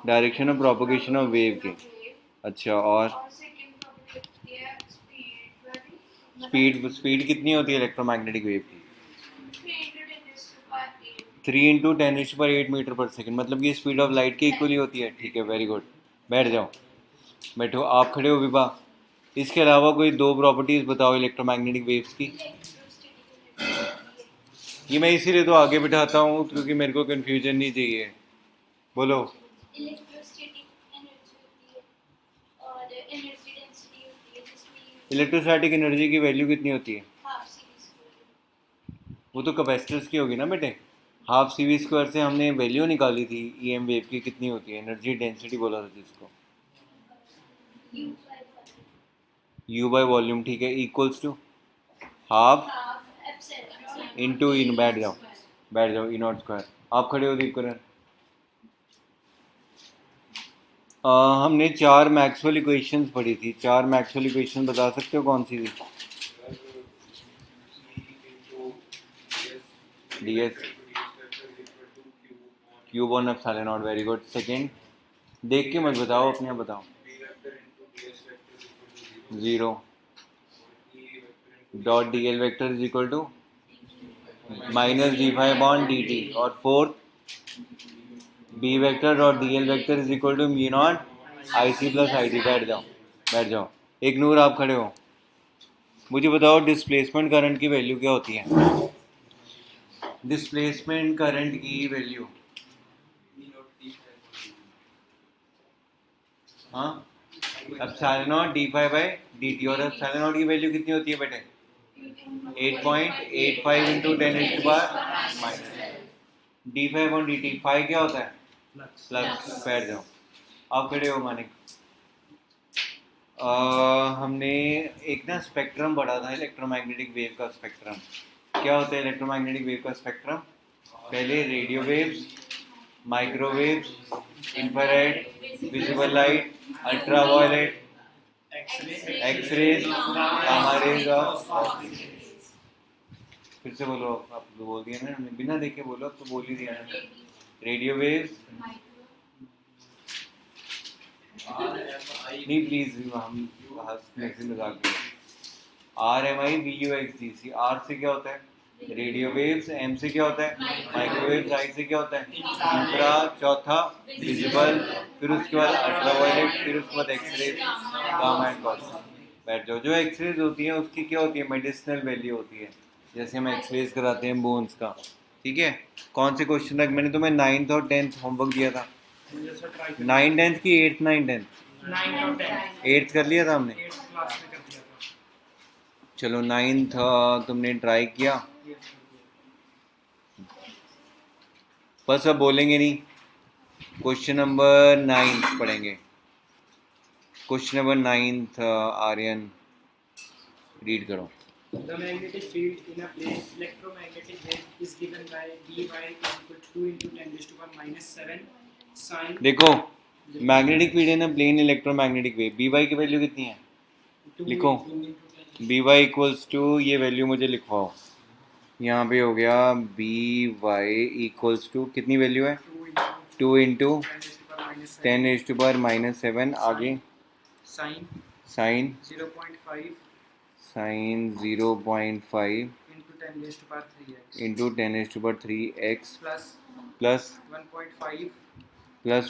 Direction of propagation of wave के। अच्छा, और स्पीड स्पीड कितनी होती है इलेक्ट्रोमैग्नेटिक वेव की? 3 × 10⁸ मीटर पर सेकेंड, मतलब ये स्पीड ऑफ लाइट के इक्वली होती है। ठीक है, वेरी गुड। बैठ जाओ, बैठो। आप खड़े हो विभा। इसके अलावा कोई दो प्रॉपर्टीज बताओ इलेक्ट्रोमैग्नेटिक वेव्स की। ये मैं इसीलिए तो आगे बिठाता हूँ क्योंकि मेरे को कन्फ्यूजन नहीं चाहिए। बोलो। इलेक्ट्रोस्टैटिक एनर्जी की वैल्यू कितनी होती है? वो तो कैपेसिटर्स की होगी ना बेटे। हाफ सी वी स्क्वायर से हमने वैल्यू निकाली थी ई एम वेव की, कितनी होती है? एनर्जी डेंसिटी बोला था जिसको, यू बाय वॉल्यूम। ठीक है, इक्वल्स टू हाफ इंटू इन। बैठ जाओ, बैठ जाओ, ई नॉट स्क्वायर। आप खड़े हो दीपकरण। हमने 4 मैक्सवेल इक्वेशंस पढ़ी थी। 4 मैक्सवेल इक्वेशन बता सकते हो कौन सी थी? D S cube on epsilon not. Very good. Second, देख के मत बताओ, अपने आप बताओ। 0 dot D L vector is equal to minus D phi bond D T. और fourth, B vector dot D L vector is equal to mu not I C plus I T. बैठ जाओ, बैठ जाओ। एक नूर, आप खड़े हो। मुझे बताओ डिस्प्लेसमेंट करंट की वैल्यू क्या होती है? डिस्प्लेसमेंट करंट की वैल्यू, हाँ, epsilon not D phi by D T. और एप्सिलॉन नॉट की वैल्यू कितनी होती है बेटे? 8.85 into 10⁻⁻। D phi upon D t. Phi क्या होता है? प्लस। बैठ जाओ, आप खड़े हो मानिक। हमने एक ना स्पेक्ट्रम पढ़ा था इलेक्ट्रोमैग्नेटिक वेव का स्पेक्ट्रम। क्या होता है इलेक्ट्रोमैग्नेटिक वेव का स्पेक्ट्रम? पहले radio waves, microwaves, infrared, visible light, ultraviolet, x rays, gamma rays और फिर से बोलो। आप तो बोल दिया ना, बिना देखे बोलो, अब तो बोल ही दिया ना। रेडियो वेव्स, नहीं प्लीज, हम हंसने से मजाक नहीं। R M I V U X D C. R से क्या होता है? Radio waves. एम से क्या होता है? माइक्रोवेव्स। आई से क्या होता है? इंफ्रा। चौथा विजिबल, फिर उसके बाद अल्ट्रावायलेट, फिर उसके बाद एक्सरे, गामा एंड कॉस्मिक। बैठ जाओ। जो एक्सरेज होती है उसकी क्या होती है? मेडिसिनल वैल्यू होती है। जैसे हम एक्सरेज कराते हैं बोन्स का। ठीक है, कौन से क्वेश्चन तक मैंने तुम्हें 9th और 10th होमवर्क दिया था? 9 10th की 8th 9 10th? 8th कर लिया था हमने। चलो 9th तुमने ट्राई किया, बस अब बोलेंगे नहीं। क्वेश्चन नंबर 9 पढ़ेंगे। क्वेश्चन नंबर 9 आर्यन रीड करो। The magnetic field in a plane electromagnetic wave is given by Dy is equal to 2 into 10 raised to power minus 7 sin। देखो, मैग्नेटिक फील्ड है ना plane electromagnetic wave, B y की value कितनी है? लिखो, B y equals to, ये value मुझे लिखवाओ। यहाँ पे हो गया बी वाई इक्वल्स टू, कितनी वैल्यू है? 2 इंटू 10⁻⁻7। आगे sin sine 0.5 sine 0.5 into 10 raised to power 3x into 10⁻3x plus plus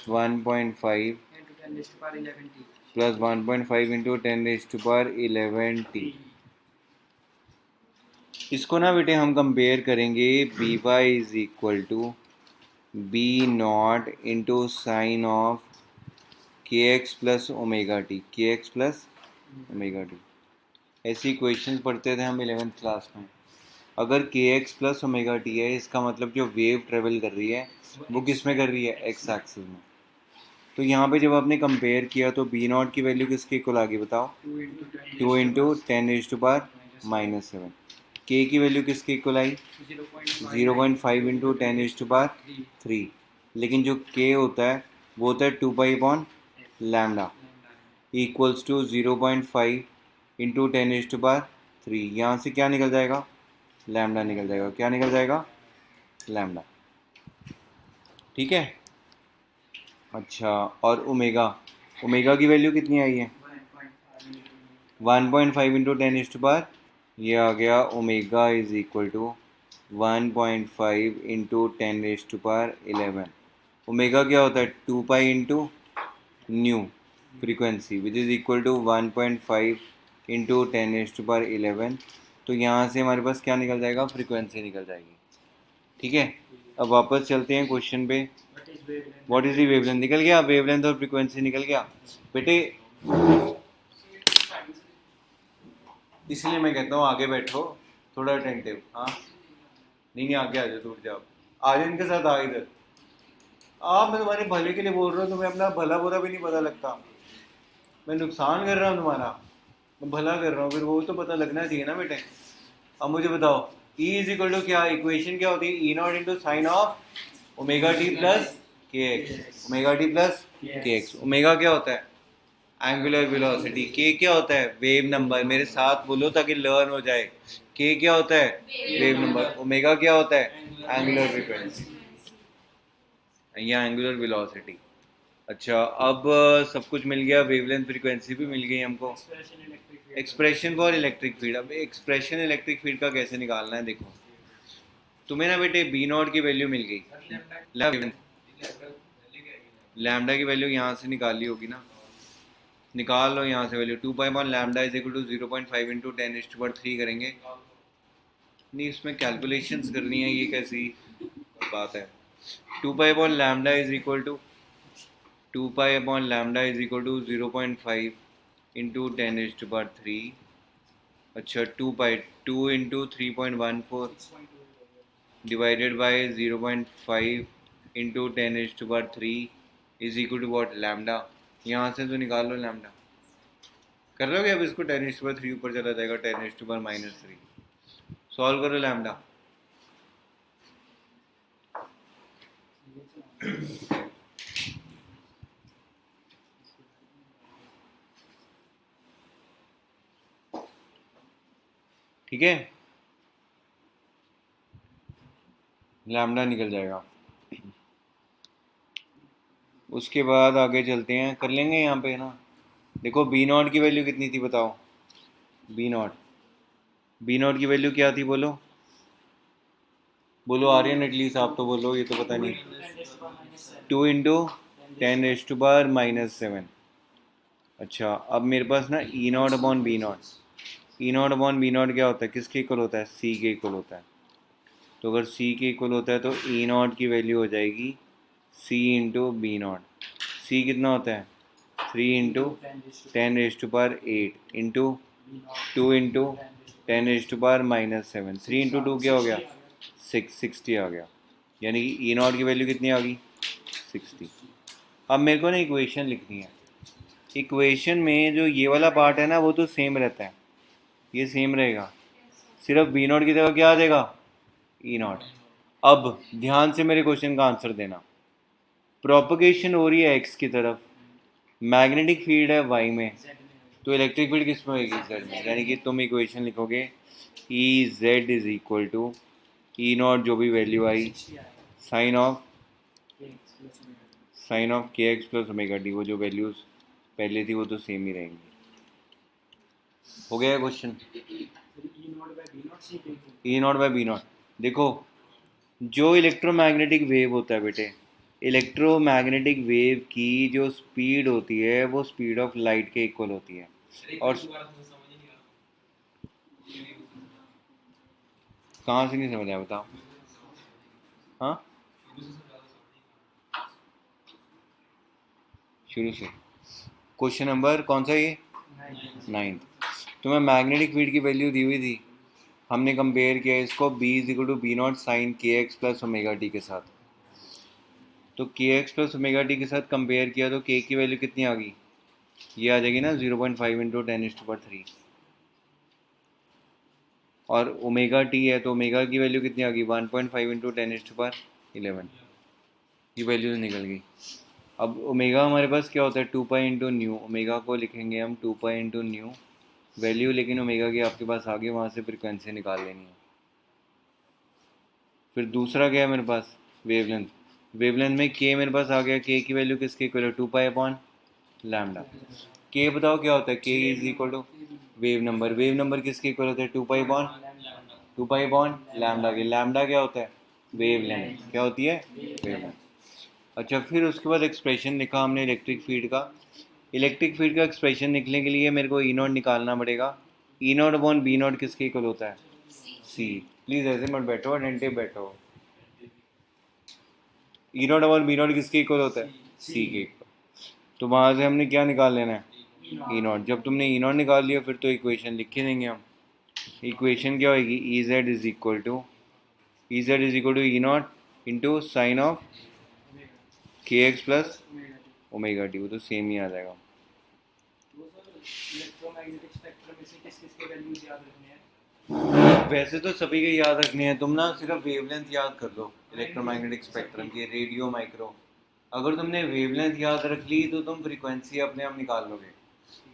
1.5 into 10 raised to power 11t plus 1.5 into 10⁻11t। इसको ना बेटे हम कंपेयर करेंगे। B y is equal to B naught into sine of k x plus omega t. K x plus omega t, ऐसी equations पढ़ते थे हम 11th class में। अगर के एक्स प्लस ओमेगा टी है, इसका मतलब जो वेव ट्रेवल कर रही है वो किस में कर रही है? एक्स एक्सिस में। तो यहाँ पे जब आपने कंपेयर किया तो बी नॉट की वैल्यू किसके इक्वल आ गई बताओ? 2 इंटू 10⁻⁻7। के की वैल्यू किसके इक्वल आई? 0.5 इंटू 10⁻3। लेकिन जो के होता है वो होता है 2 pi upon lambda equals to 0.5 into 10⁻3। यहाँ से क्या निकल जाएगा? लैम्डा निकल जाएगा। क्या निकल जाएगा? लैम्डा। ठीक है, अच्छा, और ओमेगा, ओमेगा की वैल्यू कितनी आई है? 1.5 इंटू 10⁻, ये आ गया omega is equal to 1.5 into 10⁻11। Omega क्या होता है? 2 pi into nu frequency which is equal to 1.5 into 10⁻11। तो यहाँ से हमारे पास क्या निकल जाएगा? फ्रीक्वेंसी निकल जाएगी। ठीक है, अब वापस चलते हैं क्वेश्चन पे। What is the wavelength? निकल गया, वेवलेंथ और फ्रीक्वेंसी निकल गया बेटे। इसलिए मैं कहता हूँ आगे बैठो, थोड़ा अटेंटिव। हाँ, नहीं आगे आ जाओ, टूट जाओ, आ जाओ इनके साथ, आ इधर। आप, मैं तुम्हारे भले के लिए बोल रहा हूँ, तुम्हें अपना भला बुरा भी नहीं पता लगता। मैं नुकसान कर रहा हूँ तुम्हारा, मैं भला कर रहा हूँ, फिर वो तो पता लगना चाहिए ना बेटे। अब मुझे बताओ, E इज इक्वल टू क्या, इक्वेशन क्या होती है? E not into sine of omega T plus K X, omega T plus K X. Omega क्या होता है? Angular velocity. के क्या होता है? Wave number. मेरे साथ बोलो ताकि लर्न हो जाए। के क्या होता है? Wave number. ओमेगा क्या होता है? एंगुलर फ्रीक्वेंसी या एंगुलर वेलोसिटी। अच्छा, अब सब कुछ मिल गया, वेवलेंथ फ्रीक्वेंसी भी मिल गई हमको। Expression for electric field. अब एक्सप्रेशन इलेक्ट्रिक फील्ड का कैसे निकालना है? देखो, तुम्हें ना बेटे बी नॉट की वैल्यू मिल गई, लैम्डा की वैल्यू यहाँ से निकाली होगी ना, निकाल लो यहाँ से value. 2 pi lambda is equal to 0.5 into 10⁻³ करेंगे। नहीं, इसमें कैलकुलेशंस करनी है, ये कैसी बात है? 2 pi lambda is equal to 2 pi is equal to 0.5 into 10⁻³। अच्छा, 2 into 3.14 divided by 0.5 into 10⁻³ is equal to what? Lambda. यहाँ से तो निकाल लो लैम्डा। कर रहे हो क्या? अब इसको 10⁻³ ऊपर चला जाएगा, 10⁻³ सॉल्व करो लैम्डा। ठीक है, लैम्डा निकल जाएगा। उसके बाद आगे चलते हैं, कर लेंगे यहाँ पे ना। देखो बी नॉट की वैल्यू कितनी थी बताओ? बी नॉट की वैल्यू क्या थी? बोलो बोलो, आर्यन एटलीस्ट आप तो बोलो, ये तो पता नहीं। 2 इंटू 10⁻⁻7। अच्छा, अब मेरे पास ना E not upon B not, E not upon B not क्या होता है? किसके इक्वल होता है? सी के इक्वल होता है। तो अगर सी के इक्वल होता है तो ई नॉट की वैल्यू हो जाएगी सी इंटू बी नॉट। सी कितना होता है? 3 इंटू 10⁸ इंटू 2 इंटू 10⁻⁻7। 3 इंटू 2 क्या हो गया? 60 आ गया। यानी कि ई नॉट की वैल्यू कितनी आ गई? 60। अब मेरे को ना इक्वेशन लिखनी है। इक्वेशन में जो ये वाला पार्ट है ना, वो तो सेम रहता है, ये सेम रहेगा, सिर्फ बी नॉट की जगह क्या आ जाएगा? ई नॉट। अब ध्यान से मेरे क्वेश्चन का आंसर देना। प्रोपगेशन हो रही है एक्स की तरफ, मैग्नेटिक फील्ड है वाई में, तो इलेक्ट्रिक फील्ड किस में होगी? जेड में। यानी कि तुम इक्वेशन लिखोगे E z is equal to E naught जो भी वैल्यू आई sine of k x plus omega t. वो जो वैल्यूज पहले थी वो तो सेम ही रहेंगी। हो गया question? E naught by B naught. देखो, जो इलेक्ट्रोमैग्नेटिक वेव होता है बेटे, इलेक्ट्रोमैग्नेटिक वेव की जो स्पीड होती है वो स्पीड ऑफ लाइट के इक्वल होती है। और कहाँ से नहीं समझ आया बताओ? हाँ, शुरू से। क्वेश्चन नंबर कौन सा ये? 9th। तुम्हें मैग्नेटिक फील्ड की वैल्यू दी हुई थी, हमने कंपेयर किया इसको B is equal to B naught sine k x plus omega t के साथ। तो के एक्स प्लस ओमेगा टी के साथ कंपेयर किया तो के की वैल्यू कितनी आ गई? ये आ जाएगी ना 0.5 इंटू 10⁻3। और ओमेगा टी है तो ओमेगा की वैल्यू कितनी आ गई? 1.5 इंटू 10⁻11। ये वैल्यू निकल गई। अब ओमेगा हमारे पास क्या होता है? 2 पाई इंटू न्यू। ओमेगा को लिखेंगे हम 2 पाई इंटू न्यू वैल्यू, लेकिन ओमेगा की आपके पास आगे वहाँ से फ्रिक्वेंसी निकाल लेनी है। फिर दूसरा क्या है मेरे पास? वेवलेंथ। वेवलेंथ में के मेरे पास आ गया, के की वैल्यू किसके इक्वल है, 2 पाई अपॉन लैम्डा। के बताओ क्या होता है, के is equal to wave number. Wave number किसके इक्वल होता है, 2 पाई अपॉन लैम्डा के। लैम्डा क्या होता है, वेव लेंथ। क्या होती है, वेव लेंथ। अच्छा, फिर उसके बाद एक्सप्रेशन लिखा हमने इलेक्ट्रिक फील्ड का। इलेक्ट्रिक फील्ड का एक्सप्रेशन लिखने के लिए मेरे को ई नॉट निकालना पड़ेगा। ई नॉट अपॉन बी नॉट किसके इक्वल होता है, सी। प्लीज़ ऐसे मत बैठो, अटेंटिव बैठो। ई नॉट अपॉन बी नॉट किसके इक्वल होता है, सी के इक्वल। तो वहाँ से हमने क्या निकाल लेना है, ई नॉट। जब तुमने ई नॉट निकाल लिया फिर तो इक्वेशन लिख के देंगे हम। इक्वेशन क्या होगी, E z is equal to E not into sine of k x plus omega t. वो तो सेम ही आ जाएगा। इलेक्ट्रोमैग्नेटिक स्पेक्ट्रम में से किस किस के वैल्यूज याद रखने हैं? वैसे तो सभी के याद रखने हैं, तुम ना सिर्फ वेवलेंथ याद कर लो इलेक्ट्रोमैग्नेटिक स्पेक्ट्रम की, रेडियो माइक्रो। अगर तुमने वेवलेंथ याद रख ली तो तुम फ्रीक्वेंसी अपने आप निकाल लोगे।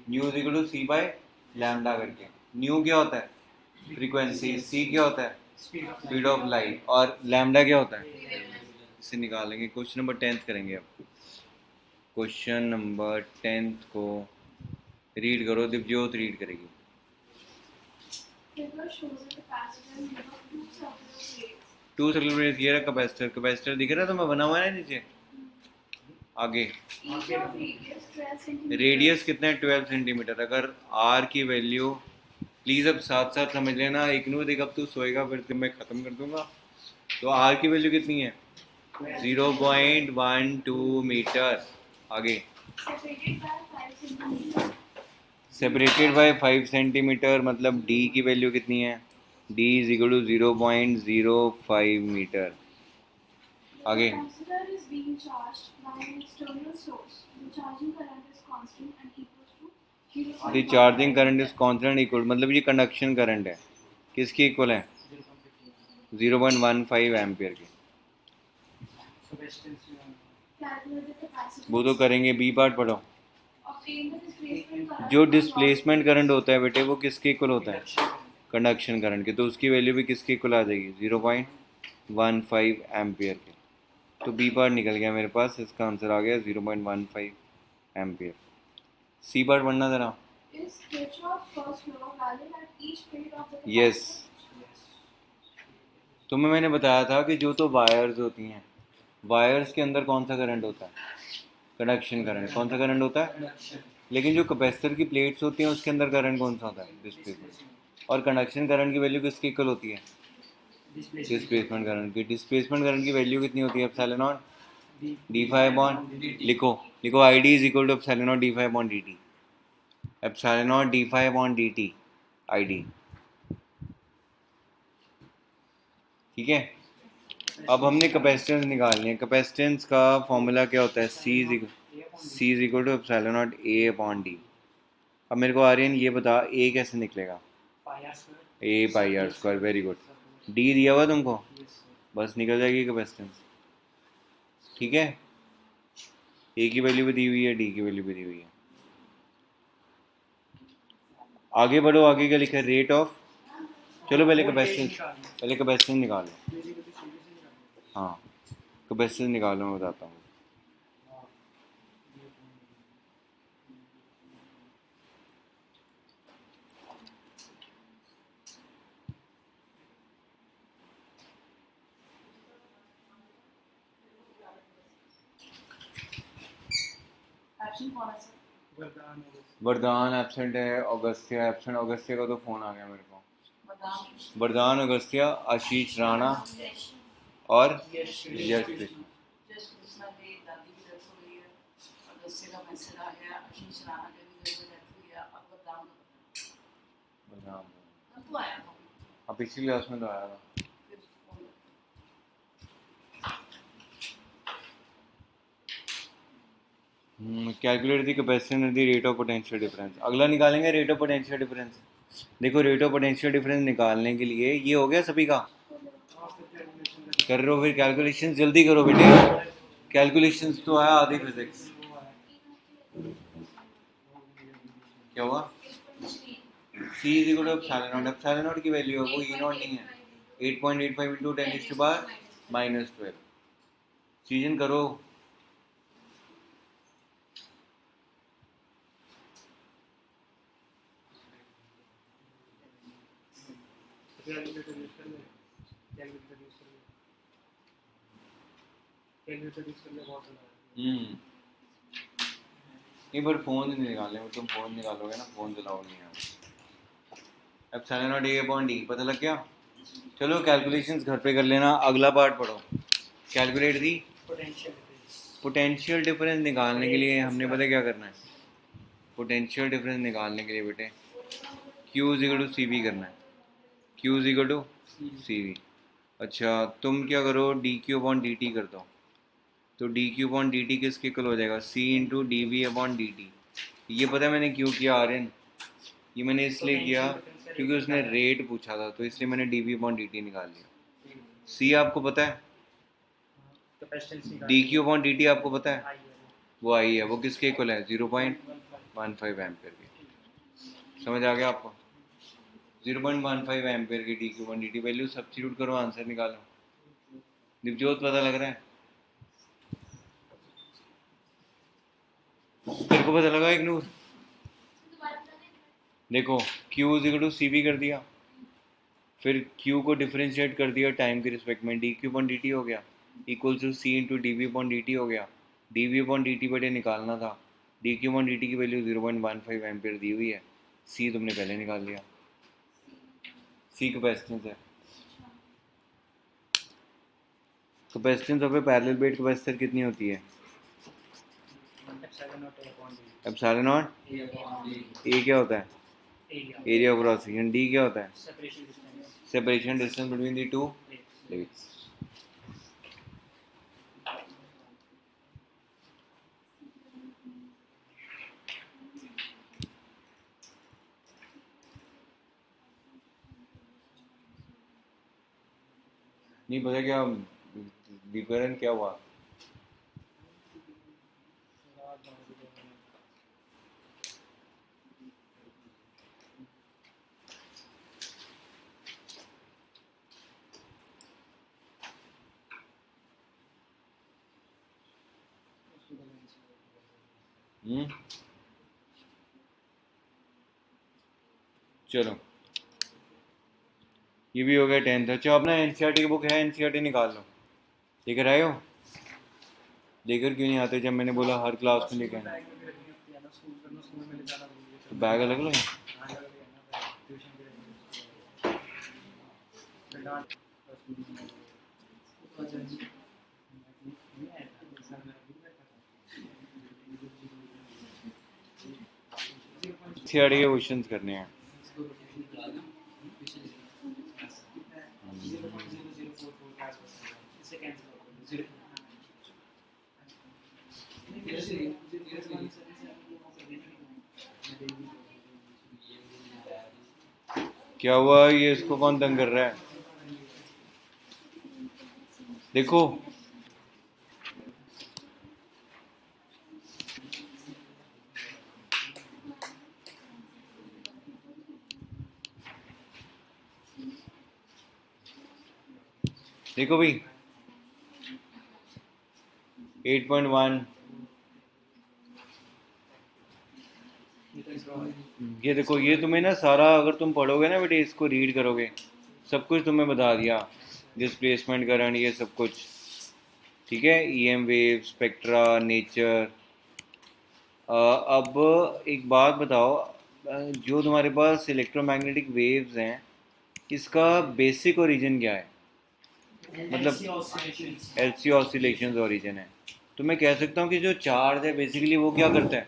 New is equal to C by lambda करके। न्यू क्या होता है, फ्रीक्वेंसी। सी क्या होता है, स्पीड ऑफ लाइट। और लैम्डा क्या होता है, इसे निकालेंगे। क्वेश्चन नंबर 10 करेंगे अब। क्वेश्चन नंबर 10 को रीड करो, दिव्योत रीड करेगी। Figure shows a capacitor made of two circular plates. 2 circular plates, ये रहा कैपेसिटर। कैपेसिटर दिख रहा है तुम्हें, बना हुआ है ना नीचे। आगे Each of radius 12 centimeters. Radius कितना है, 12 सेंटीमीटर। अगर आर की वैल्यू, प्लीज़ अब साथ साथ समझ लेना, एक नू देख अब तू सोएगा फिर मैं ख़त्म कर दूंगा। तो आर की वैल्यू कितनी है, 0.12 मीटर। आगे Separated by 5 centimeters. Separated by 5 centimetre, मतलब डी की वैल्यू कितनी है, d is equal to 0.05 metre. आगे The capacitor is being charged by an external source. The charging current is constant and equals to 0.15. The charging current is constant equal, मतलब ये conduction current है, किसकी equal है, 0.15 ampere की। Calculate the capacitance. वो तो करेंगे, बी पार्ट पढ़ो। Obtain the displacement current. जो from डिस्प्लेसमेंट करंट होता है बेटे वो किसके इक्वल होता है, कंडक्शन करंट के। तो उसकी वैल्यू भी किसके इक्वल आ जाएगी, 0.15 एम्पियर के। तो बी पार्ट निकल गया मेरे पास, इसका आंसर आ गया 0.15 एम्पियर। सी पार्ट पढ़ना ज़रा। Is Kirchhoff's first law valid at each plate of the capacitor? Yes, तुम्हें मैंने बताया था कि जो तो वायर्स होती हैं, वायर्स के अंदर कौन सा करंट होता है, कंडक्शन करंट। कौन सा करंट होता है, लेकिन जो कैपेसिटर की प्लेट्स होती हैं उसके अंदर करंट कौन सा होता है, डिस्प्लेसमेंट। और कंडक्शन करंट की वैल्यू किसकी इक्वल होती है, डिस्प्लेसमेंट करंट की। डिस्प्लेसमेंट करंट की वैल्यू कितनी होती है, epsilon not D phi upon, लिखो I D is equal to epsilon not D phi upon D T. Epsilon not D phi upon D T I D. ठीक है, अब हमने कैपेसिटेंस निकालनी है। कैपेसिटेंस का फॉर्मूला क्या होता है, C is equal to epsilon not A upon D. अब मेरे को आर्यन ये बता, ए कैसे निकलेगा, A pi R square. Very good. D दिया हुआ तुमको, बस निकल जाएगी कैपेसिटेंस। ठीक है, ए की वैल्यू भी दी हुई है, डी की वैल्यू भी दी हुई है। आगे बढ़ो, आगे क्या लिखा है, रेट ऑफ। चलो पहले कैपेसिटेंस निकालो। हाँ, कैपेसिटेंस निकालो, मैं बताता हूँ। वरदान एब्सेंट है, अगस्त्या एब्सेंट। अगस्त्या का तो फ़ोन आ गया मेरे को। वरदान, अगस्त्या, आशीष राणा और यश कृष्ण। अब पिछली क्लास में तो आया था। Calculate the capacitance and the rate of potential difference. अगला निकालेंगे रेट ऑफ पोटेंशियल डिफरेंस। देखो रेट ऑफ पोटेंशियल डिफरेंस निकालने के लिए ये हो गया सभी का, कर रहे हो फिर कैलकुलेशन, जल्दी करो बेटे, कैलकुलेशंस तो है आधी फिजिक्स। क्या हुआ, C is equal to epsilon not. Epsilon not की वैल्यू है, वो ई नॉट नहीं है, 8.85 इंटू 10⁻⁻12। सीजन करो। कैलकुलेटर यूज कर ले, कैलकुलेटर यूज कर ले, कैलकुलेटर यूज कर ले, बहुत होगा। नहीं पर फ़ोन नहीं निकालने, तुम फ़ोन निकालोगे ना, फ़ोन चलाओगे यार। Epsilon not A upon D पता लग गया। चलो कैलकुलेशंस घर पे कर लेना, अगला पार्ट पढ़ो। Calculate the potential difference. Potential difference निकालने के लिए हमने पता क्या करना है। पोटेंशियल डिफरेंस निकालने के लिए बेटे Q is equal to C V करना है। Q is equal to C V. अच्छा तुम क्या करो, D Q upon D T कर दो। तो D Q upon D T किसके इक्वल हो जाएगा, C into D V upon D T. ये पता है मैंने क्यों किया आर्यन, ये मैंने इसलिए किया क्योंकि उसने रेट पूछा था, तो इसलिए मैंने d V upon D t निकाल लिया। सी आपको पता है, कैपेसिटेंस निकाल d Q upon D t आपको पता है, आई है वो आई है, वो किसके इक्वल है 0.15 एम्पेयर की। समझ आ गया आपको। 0.15 एम्पेयर की D Q upon D T value substitute करो, आंसर निकालो। दिवजोत पता लग रहा है, तेरे को पता लगा एक नूर। देखो Q is equal to C V कर दिया, फिर Q को डिफरेंशिएट कर दिया टाइम के रिस्पेक्ट में, d Q upon D t हो गया equals to C into D V upon D t हो गया। D V upon D t बटे निकालना था, d Q upon D t की वैल्यू 0.15 एम्पेयर दी हुई है, सी तुमने पहले निकाल लिया। सी कैपेसिटेंस है। Capacitance of a parallel plate capacitor कितनी होती है, epsilon not A upon d, epsilon not A upon d, ए क्या होता है, area, area of cross section, D क्या होता है, separation distance, separation distance between the two plates. नहीं पता क्या विवरण क्या हुआ। चलो ये भी हो गया 10th। अच्छा अपना एनसीईआरटी की बुक है, एनसीईआरटी निकाल लो, लेकर आए हो। लेकर क्यों नहीं आते, जब मैंने बोला हर क्लास में लेकर आना। तो बैग अलग लो। एनसीईआरटी के क्वेश्चंस करने हैं। क्या हुआ, ये इसको कौन तंग कर रहा है, देखो देखो भाई 8.1 ये देखो, ये तुम्हें ना सारा अगर तुम पढ़ोगे ना बेटे, इसको रीड करोगे, सब कुछ तुम्हें बता दिया, डिस्प्लेसमेंट करंट ये सब कुछ, ठीक है, ईएम वेव, स्पेक्ट्रा, नेचर। अब एक बात बताओ, जो तुम्हारे पास इलेक्ट्रोमैग्नेटिक वेव्स हैं, इसका बेसिक ओरिजिन क्या है, मतलब एलसी ऑसिलेशंस ओरिजिन है। तो मैं कह सकता हूँ कि जो चार्ज है बेसिकली वो क्या करता है,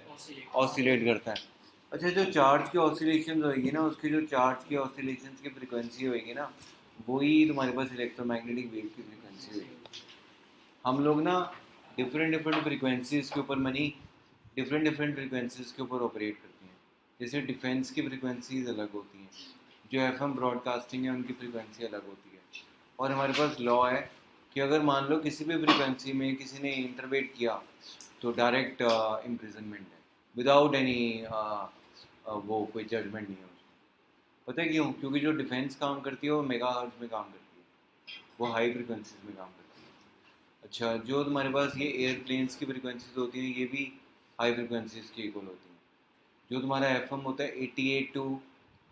ऑसिलेट करता है। अच्छा जो चार्ज की ऑसिलेशंस होएगी ना, उसकी जो चार्ज की ऑसिलेशंस की फ्रीक्वेंसी होएगी ना, वही तुम्हारे पास इलेक्ट्रोमैग्नेटिक वेव की फ्रीक्वेंसी होएगी। हम लोग ना डिफरेंट डिफरेंट फ्रीक्वेंसीज़ के ऊपर डिफरेंट फ्रीक्वेंसीज़ के ऊपर ऑपरेट करती हैं। जैसे डिफेंस की फ्रीक्वेंसीज अलग होती हैं, जो एफएम ब्रॉडकास्टिंग है उनकी फ्रीक्वेंसी अलग होती है। और हमारे पास लॉ है कि अगर मान लो किसी भी फ्रीक्वेंसी में किसी ने इंटरवेट किया तो डायरेक्ट इम्प्रिजनमेंट है, विदाउट एनी वो कोई जजमेंट नहीं है उसमें। पता है क्यों, क्योंकि जो डिफेंस काम करती है वो मेगाहर्ट्ज़ में काम करती है, वो हाई फ्रीक्वेंसीज में काम करती है। अच्छा, जो तुम्हारे पास ये एयरप्लेन्स की फ्रिक्वेंसीज होती हैं ये भी हाई फ्रिक्वेंसीज की इक्वल होती हैं। जो तुम्हारा एफएम होता है 88 टू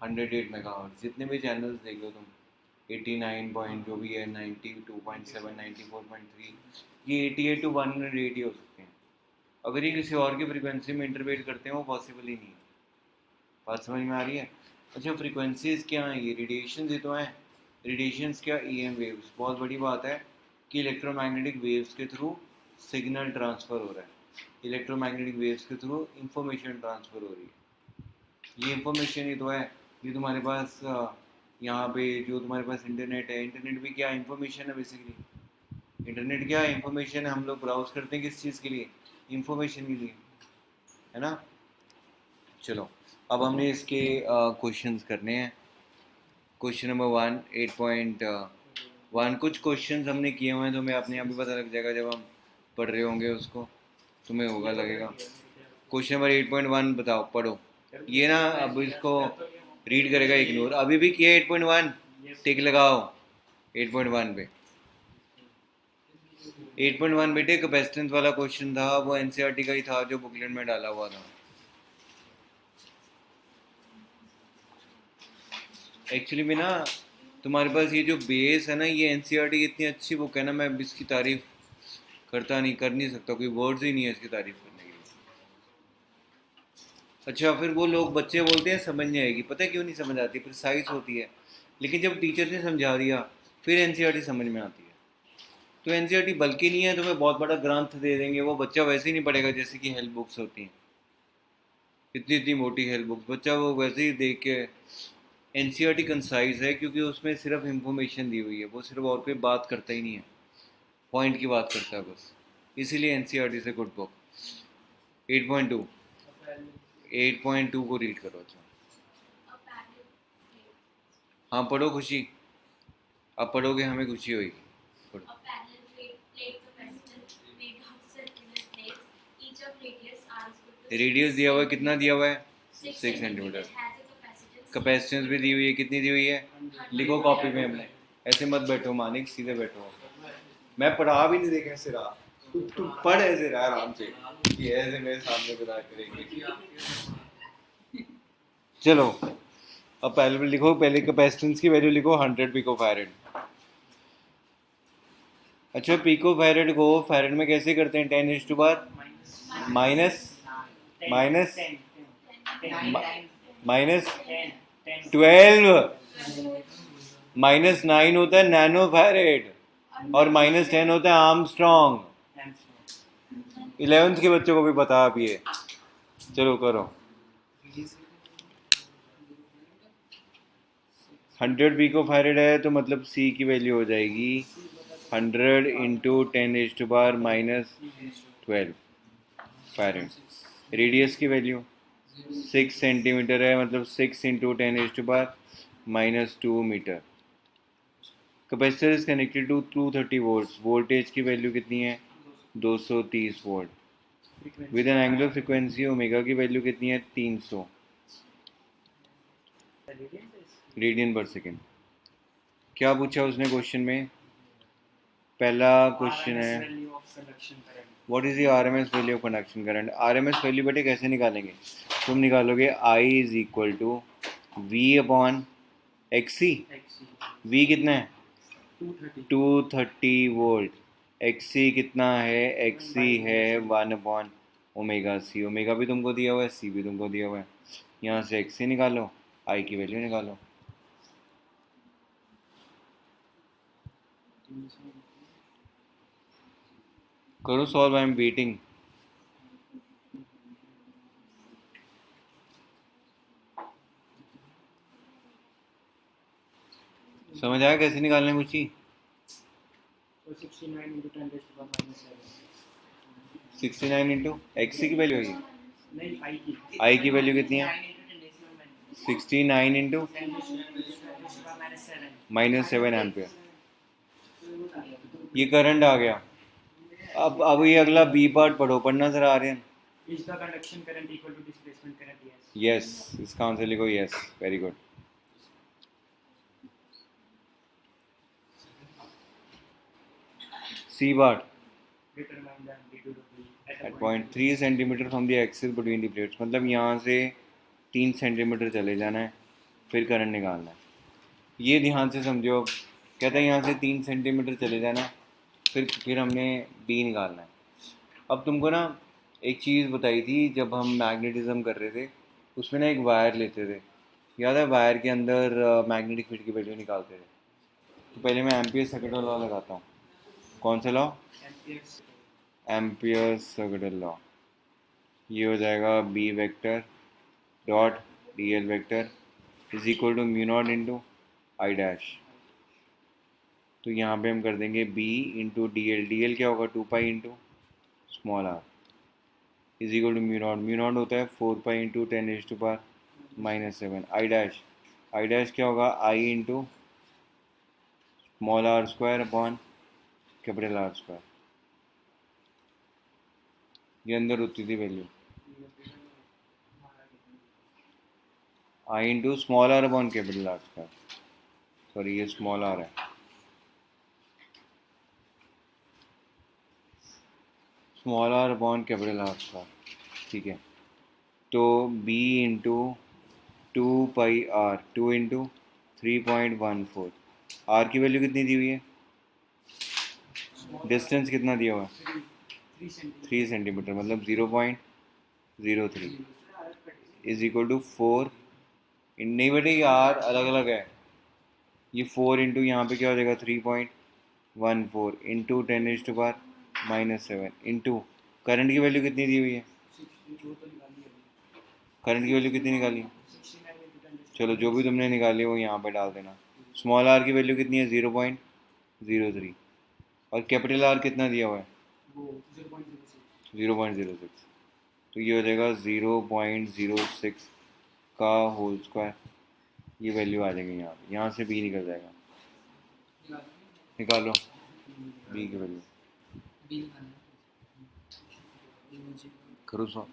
108 मेगाहर्ट्ज, जितने भी चैनल्स देख लो तुम, 89 पॉइंट जो भी है, 92.7, 94.3, ये 88 टू 108 ही हो सकते हैं। अगर ये किसी और की फ्रिक्वेंसी में इंटरप्रेट करते हैं वो पॉसिबल ही नहीं है। बात समझ में आ रही है? अच्छा, फ्रिक्वेंसीज क्या हैं? ये रेडिएशन ही तो हैं। रेडिएशंस क्या? EM waves. बहुत बड़ी बात है कि इलेक्ट्रोमैग्नेटिक वेव्स के थ्रू सिग्नल ट्रांसफ़र हो रहा है, इलेक्ट्रोमैग्नेटिक वेव्स के थ्रू इंफॉर्मेशन ट्रांसफ़र हो रही है। ये इंफॉर्मेशन ही तो है। ये तुम्हारे पास यहाँ पे जो तुम्हारे पास इंटरनेट है, इंटरनेट भी क्या इंफॉर्मेशन है बेसिकली। इंटरनेट क्या इंफॉर्मेशन है। हम लोग ब्राउज करते हैं किस चीज़ के लिए? इंफॉर्मेशन के लिए, है ना। चलो, अब हमने इसके क्वेश्चंस करने हैं। Question number 1, 8.1। कुछ क्वेश्चंस हमने किए हुए हैं, तो हमें अपने आप भी पता लग जाएगा जब हम पढ़ रहे होंगे उसको, तुम्हें होगा लगेगा। क्वेश्चन नंबर 8.1 बताओ, पढ़ो। ये ना अब इसको रीड करेगा इग्नोर। अभी भी किया 8.1, टिक लगाओ 8.1 पे। 8.1 बेटे कैपेसिटेंस वाला क्वेश्चन था, वो एनसीईआरटी का ही था जो बुकलेट में डाला हुआ था। एक्चुअली में ना तुम्हारे पास ये जो बेस है ना, ये एनसीईआरटी की इतनी अच्छी बुक है ना, मैं इसकी तारीफ कर नहीं सकता, कोई वर्ड्स ही नहीं है इसकी तारीफ करने के लिए। अच्छा, फिर वो लोग बच्चे बोलते हैं समझ नहीं आएगी। पता है क्यों नहीं समझ आती? प्रिसाइज होती है, लेकिन जब टीचर ने समझा दिया फिर एनसीईआरटी समझ में आती है। तो एनसीईआरटी बल्कि नहीं है तुम्हें बहुत बड़ा ग्रंथ दे देंगे, वो बच्चा वैसे ही नहीं पढ़ेगा जैसे कि हेल्प बुक्स होती हैं, इतनी इतनी मोटी हेल्प बुक्स, बच्चा वो वैसे ही देख के। एनसीईआरटी कंसाइज है क्योंकि उसमें सिर्फ इंफॉर्मेशन दी हुई है, वो सिर्फ और कोई बात करता ही नहीं है, पॉइंट की बात करता है बस। इसीलिए एनसीईआरटी से गुड बुक। 8.2, 8.2 को रीड करो। अच्छा, A parallel plate. हाँ पढ़ो खुशी, अब पढ़ोगे हमें खुशी होगी। पढ़ो। A parallel plate capacitor made of circular plates, each of radius r is equal to radius दिया हुआ है, कितना दिया हुआ है? 6 6 centimetre. has a capacitance capacitance भी दी हुई है, कितनी दी हुई है? लिखो कॉपी में हमने। ऐसे मत बैठो मानिक, सीधे बैठो। मैं पढ़ा भी नहीं देखा सिरा, तू पढ़ ऐसे रहा आराम से, ये ऐसे मेरे सामने बता करेंगे। चलो, अब पहले लिखो, पहले कैपेसिटेंस की वैल्यू लिखो 100 पिको फैरेड। अच्छा, पिको फैरेड को फैरेड में कैसे करते हैं? 10⁻⁻⁻ माइनस माइनस 12 -9 होता है नैनो फैरेड, और -10 होता है आर्मस्ट्रॉन्ग। 11th के बच्चों को भी पता अब ये। चलो करो। 100 पिको फैरेड है तो मतलब C की वैल्यू हो जाएगी 100 इंटू 10⁻⁻12 फैरेड। रेडियस की वैल्यू 6 सेंटीमीटर है, मतलब 6 into 10⁻⁻2 metre. Capacitor is connected to 230 volts. Voltage की वैल्यू कितनी है? 230 volt. With an angular frequency omega की वैल्यू कितनी है? 300 रेडियन पर सेकेंड। क्या पूछा उसने क्वेश्चन में? पहला क्वेश्चन है what is the RMS value of conduction current. RMS value बेटे कैसे निकालेंगे? तुम निकालोगे I is equal to V upon XC। V कितना है? 230 वोल्ट। XC कितना है? XC है 1/ओमेगा C। ओमेगा भी तुमको दिया हुआ है, C भी तुमको दिया हुआ है। यहाँ से XC निकालो, I की वैल्यू निकालो। करो सॉल्व, आई एम वेटिंग। समझ आया कैसे निकालने कुछ ही? 69 into 10 raised to the minus 7. 69 into XC की वैल्यू है। नहीं, I की I की वैल्यू कितनी है? 69 into 10 raised to the minus 7. -7 ampere. ये करंट आ गया। अब ये अगला बी पार्ट पढ़ो, पढ़ना जरा आ रहे हैं। Is the conduction current equal to displacement current? Yes. Yes, इसका आंसर लिखो yes, very good. C part determine the amplitude of wave at point 3 centimetre from the axis between the plates, मतलब यहाँ से 3 सेंटीमीटर चले जाना है, फिर current निकालना है। ये ध्यान से समझो। कहता है यहाँ से 3 सेंटीमीटर चले जाना है, फिर हमने बी निकालना है। अब तुमको ना एक चीज़ बताई थी जब हम मैग्नेटिज्म कर रहे थे, उसमें ना एक वायर लेते थे, याद है? वायर के अंदर मैग्नेटिक फील्ड की वैल्यू निकालते थे। तो पहले मैं एम्पियर सर्किट लॉ लगाता हूँ। कौन सा law? amperes ampere circuit law. ये हो जाएगा B vector dot D L vector is equal to mu not into I dash. तो यहाँ पे हम कर देंगे B into D L. D L क्या होगा? 2 pi into small R is equal to mu not. Mu not होता है 4 pi into 10⁻⁻⁷ I dash. I dash क्या होगा? I into small R square upon capital R square. ये अंदर होती थी value, I into small r upon capital R square. Sorry, ये small r है। Small r upon capital R square, ठीक है। तो B into 2 pi R, 2 into 3.14। R की वैल्यू कितनी दी हुई है? डिस्टेंस कितना दिया हुआ है? 3 सेंटीमीटर, मतलब 0.03 इज इक्वल टू 4। नहीं बेटे, ये आर अलग अलग है। ये 4 इंटू यहाँ पे क्या हो जाएगा? 3.14 इंटू 10⁻⁻⁷ इंटू करंट की वैल्यू कितनी दी हुई है? करंट की वैल्यू कितनी निकाली? चलो, जो भी तुमने निकाली वो यहाँ पे डाल देना। स्मॉल आर की वैल्यू कितनी है? 0.03। और कैपिटल आर कितना दिया हुआ है? 0.06। तो ये हो जाएगा 0.06 का होल स्क्वायर। ये वैल्यू आ जाएगी यहाँ से बी निकल जाएगा। निकालो बी की वैल्यू, करो सॉल्व।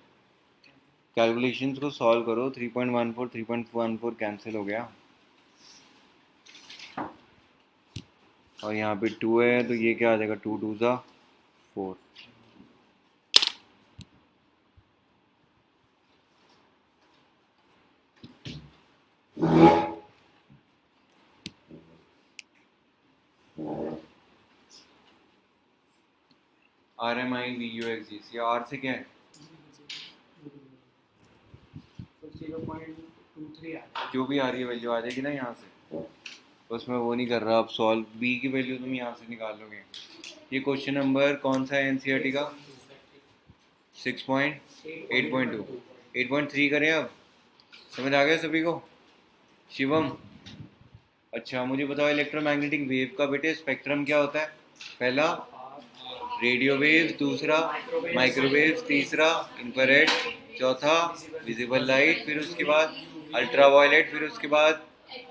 कैलकुलेशंस को सॉल्व करो। 3.14 कैंसिल हो गया, और यहाँ पे 2 है, तो ये क्या आ जाएगा? 2 2 ज़ा 4। RMI VUXGC। आर से क्या है? 0.23 जो भी आ रही है वैल्यू आ जाएगी ना यहाँ से। बस मैं वो नहीं कर रहा अब सॉल्व। बी की वैल्यू तुम यहाँ से निकाल लोगे। ये क्वेश्चन नंबर कौन सा है एनसीईआरटी का? 6.8.2 8.3 करें अब। समझ आ गया सभी को? शिवम, अच्छा मुझे बताओ, इलेक्ट्रोमैग्नेटिक वेव का बेटे स्पेक्ट्रम क्या होता है? पहला रेडियो वेव्स, दूसरा माइक्रोवेव्स, तीसरा इंफ्रारेड, चौथा विजिबल लाइट, फिर उसके बाद अल्ट्रावायलेट, फिर उसके बाद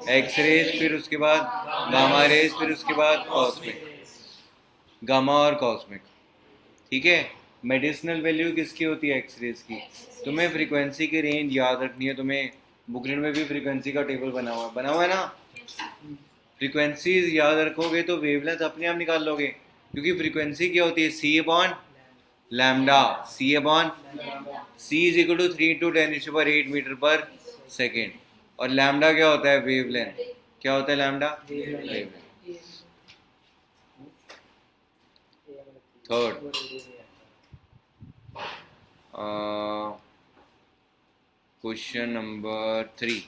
एक्स रेज, फिर उसके बाद गामा रेज, फिर उसके बाद कॉस्मिक। गामा और कॉस्मिक, ठीक है। मेडिसिनल वैल्यू किसकी होती है? एक्स रेज की। तुम्हें फ्रीक्वेंसी की रेंज याद रखनी है। तुम्हें बुकलेट में भी फ्रीक्वेंसी का टेबल बना हुआ है ना। फ्रीक्वेंसीज याद रखोगे तो वेवलेंथ अपने आप निकाल लोगे, क्योंकि फ्रीक्वेंसी क्या होती है? C upon lambda. C upon C is equal to 3 into 10⁸ metre per second. और लैम्डा क्या होता है? वेवलेंथ। क्या होता है lambda? Wavelength. Third, question number 3।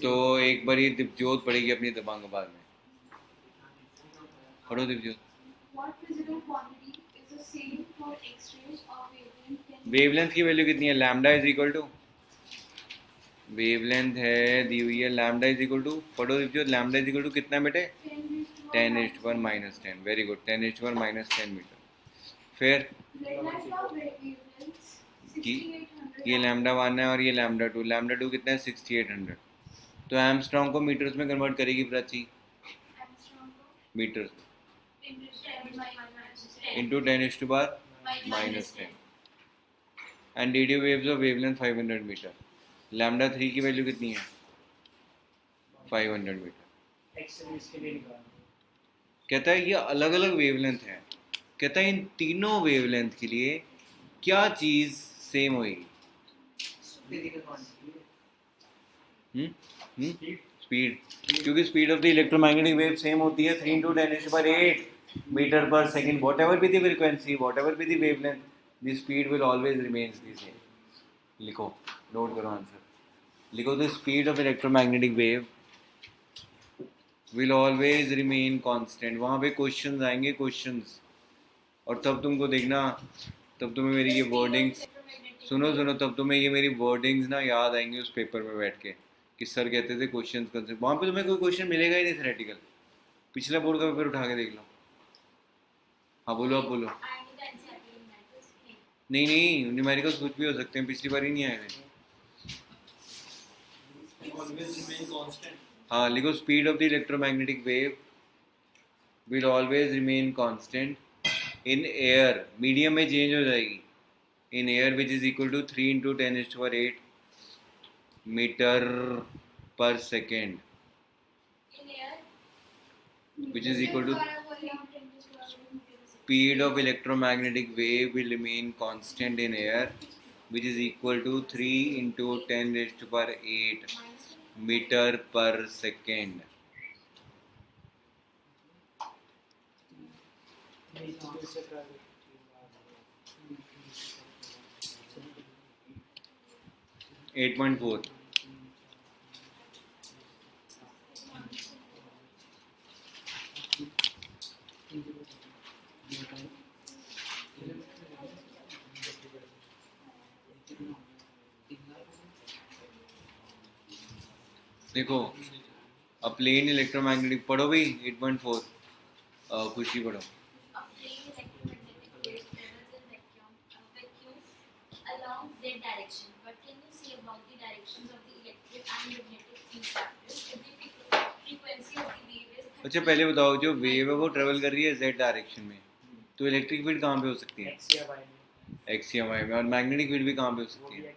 तो एक बार ये दिव्योत पढ़ेगी अपनी दिमाग बाद में। पढ़ो दिव्योत। What physical quantity is the same for X-rays of wavelength 10 wavelength की वैल्यू कितनी है? Lambda is equal to, wavelength है दी हुई है, लैम्डा इज इक्वल टू, पढ़ो Divyot, lambda is equal to कितना है बेटे? 10⁻⁻10। Very good, 10⁻⁻10 metre. फिर wavelength of wavelengths कि 6800 ये लैम्डा 1 है और ये लैम्डा 2। लैम्डा 2 कितना है? 6800। तो एमस्ट्रॉन्ग को मीटर्स में कन्वर्ट करेगी Prachi, angstrom metres into into 10⁻⁻10। And radio waves of wavelength 500 metre. Lambda 3 की वैल्यू कितनी है? 500 मीटर। एक्स रेज के लिए निकालना। कहता है ये अलग अलग वेवलेंथ है, कहता है इन तीनों वेवलेंथ के लिए क्या चीज़ सेम होगी? स्पीड, क्योंकि speed of the electromagnetic wave same होती है 3 × 10⁸ metre per second. What ever be the frequency, what ever be the wavelength, the speed will always remain the same. लिखो, नोट करो आंसर. लिखो the speed of electromagnetic wave will always remain constant. वहाँ पे questions आएंगे, questions, और तब तुमको देखना, तब तुम्हें मेरी ये वर्डिंग्स सुनो, तब तुम्हें ये मेरी वर्डिंग्स ना याद आएंगी उस पेपर में बैठ के, कि सर कहते थे क्वेश्चन कंसेप्ट. वहाँ पे तुम्हें कोई क्वेश्चन मिलेगा ही नहीं थ्योरेटिकल. पिछला बोर्ड का पेपर उठा के देख लो. हाँ बोलो, अब बोलो. नहीं, न्यूमेरिकल्स कुछ भी हो सकते हैं, पिछली बार ही नहीं आए थे. हाँ लिखो, speed of the electromagnetic wave will always remain constant in air. Medium में चेंज हो जाएगी. In air which is equal to 3 × 10⁸ metre per second, which is equal to speed of electromagnetic wave will remain constant in air, which is equal to 3 × 10⁸ meter per second. Eight point four. देखो, अब plane electromagnetic पढ़ो भाई. 8.4 खुशी पढ़ो. अच्छा पहले बताओ, जो वेव है वो ट्रेवल कर रही है z डायरेक्शन में, तो इलेक्ट्रिक फील्ड कहाँ पे हो सकती है? x या y में. और मैग्नेटिक फील्ड भी कहाँ पे हो सकती है?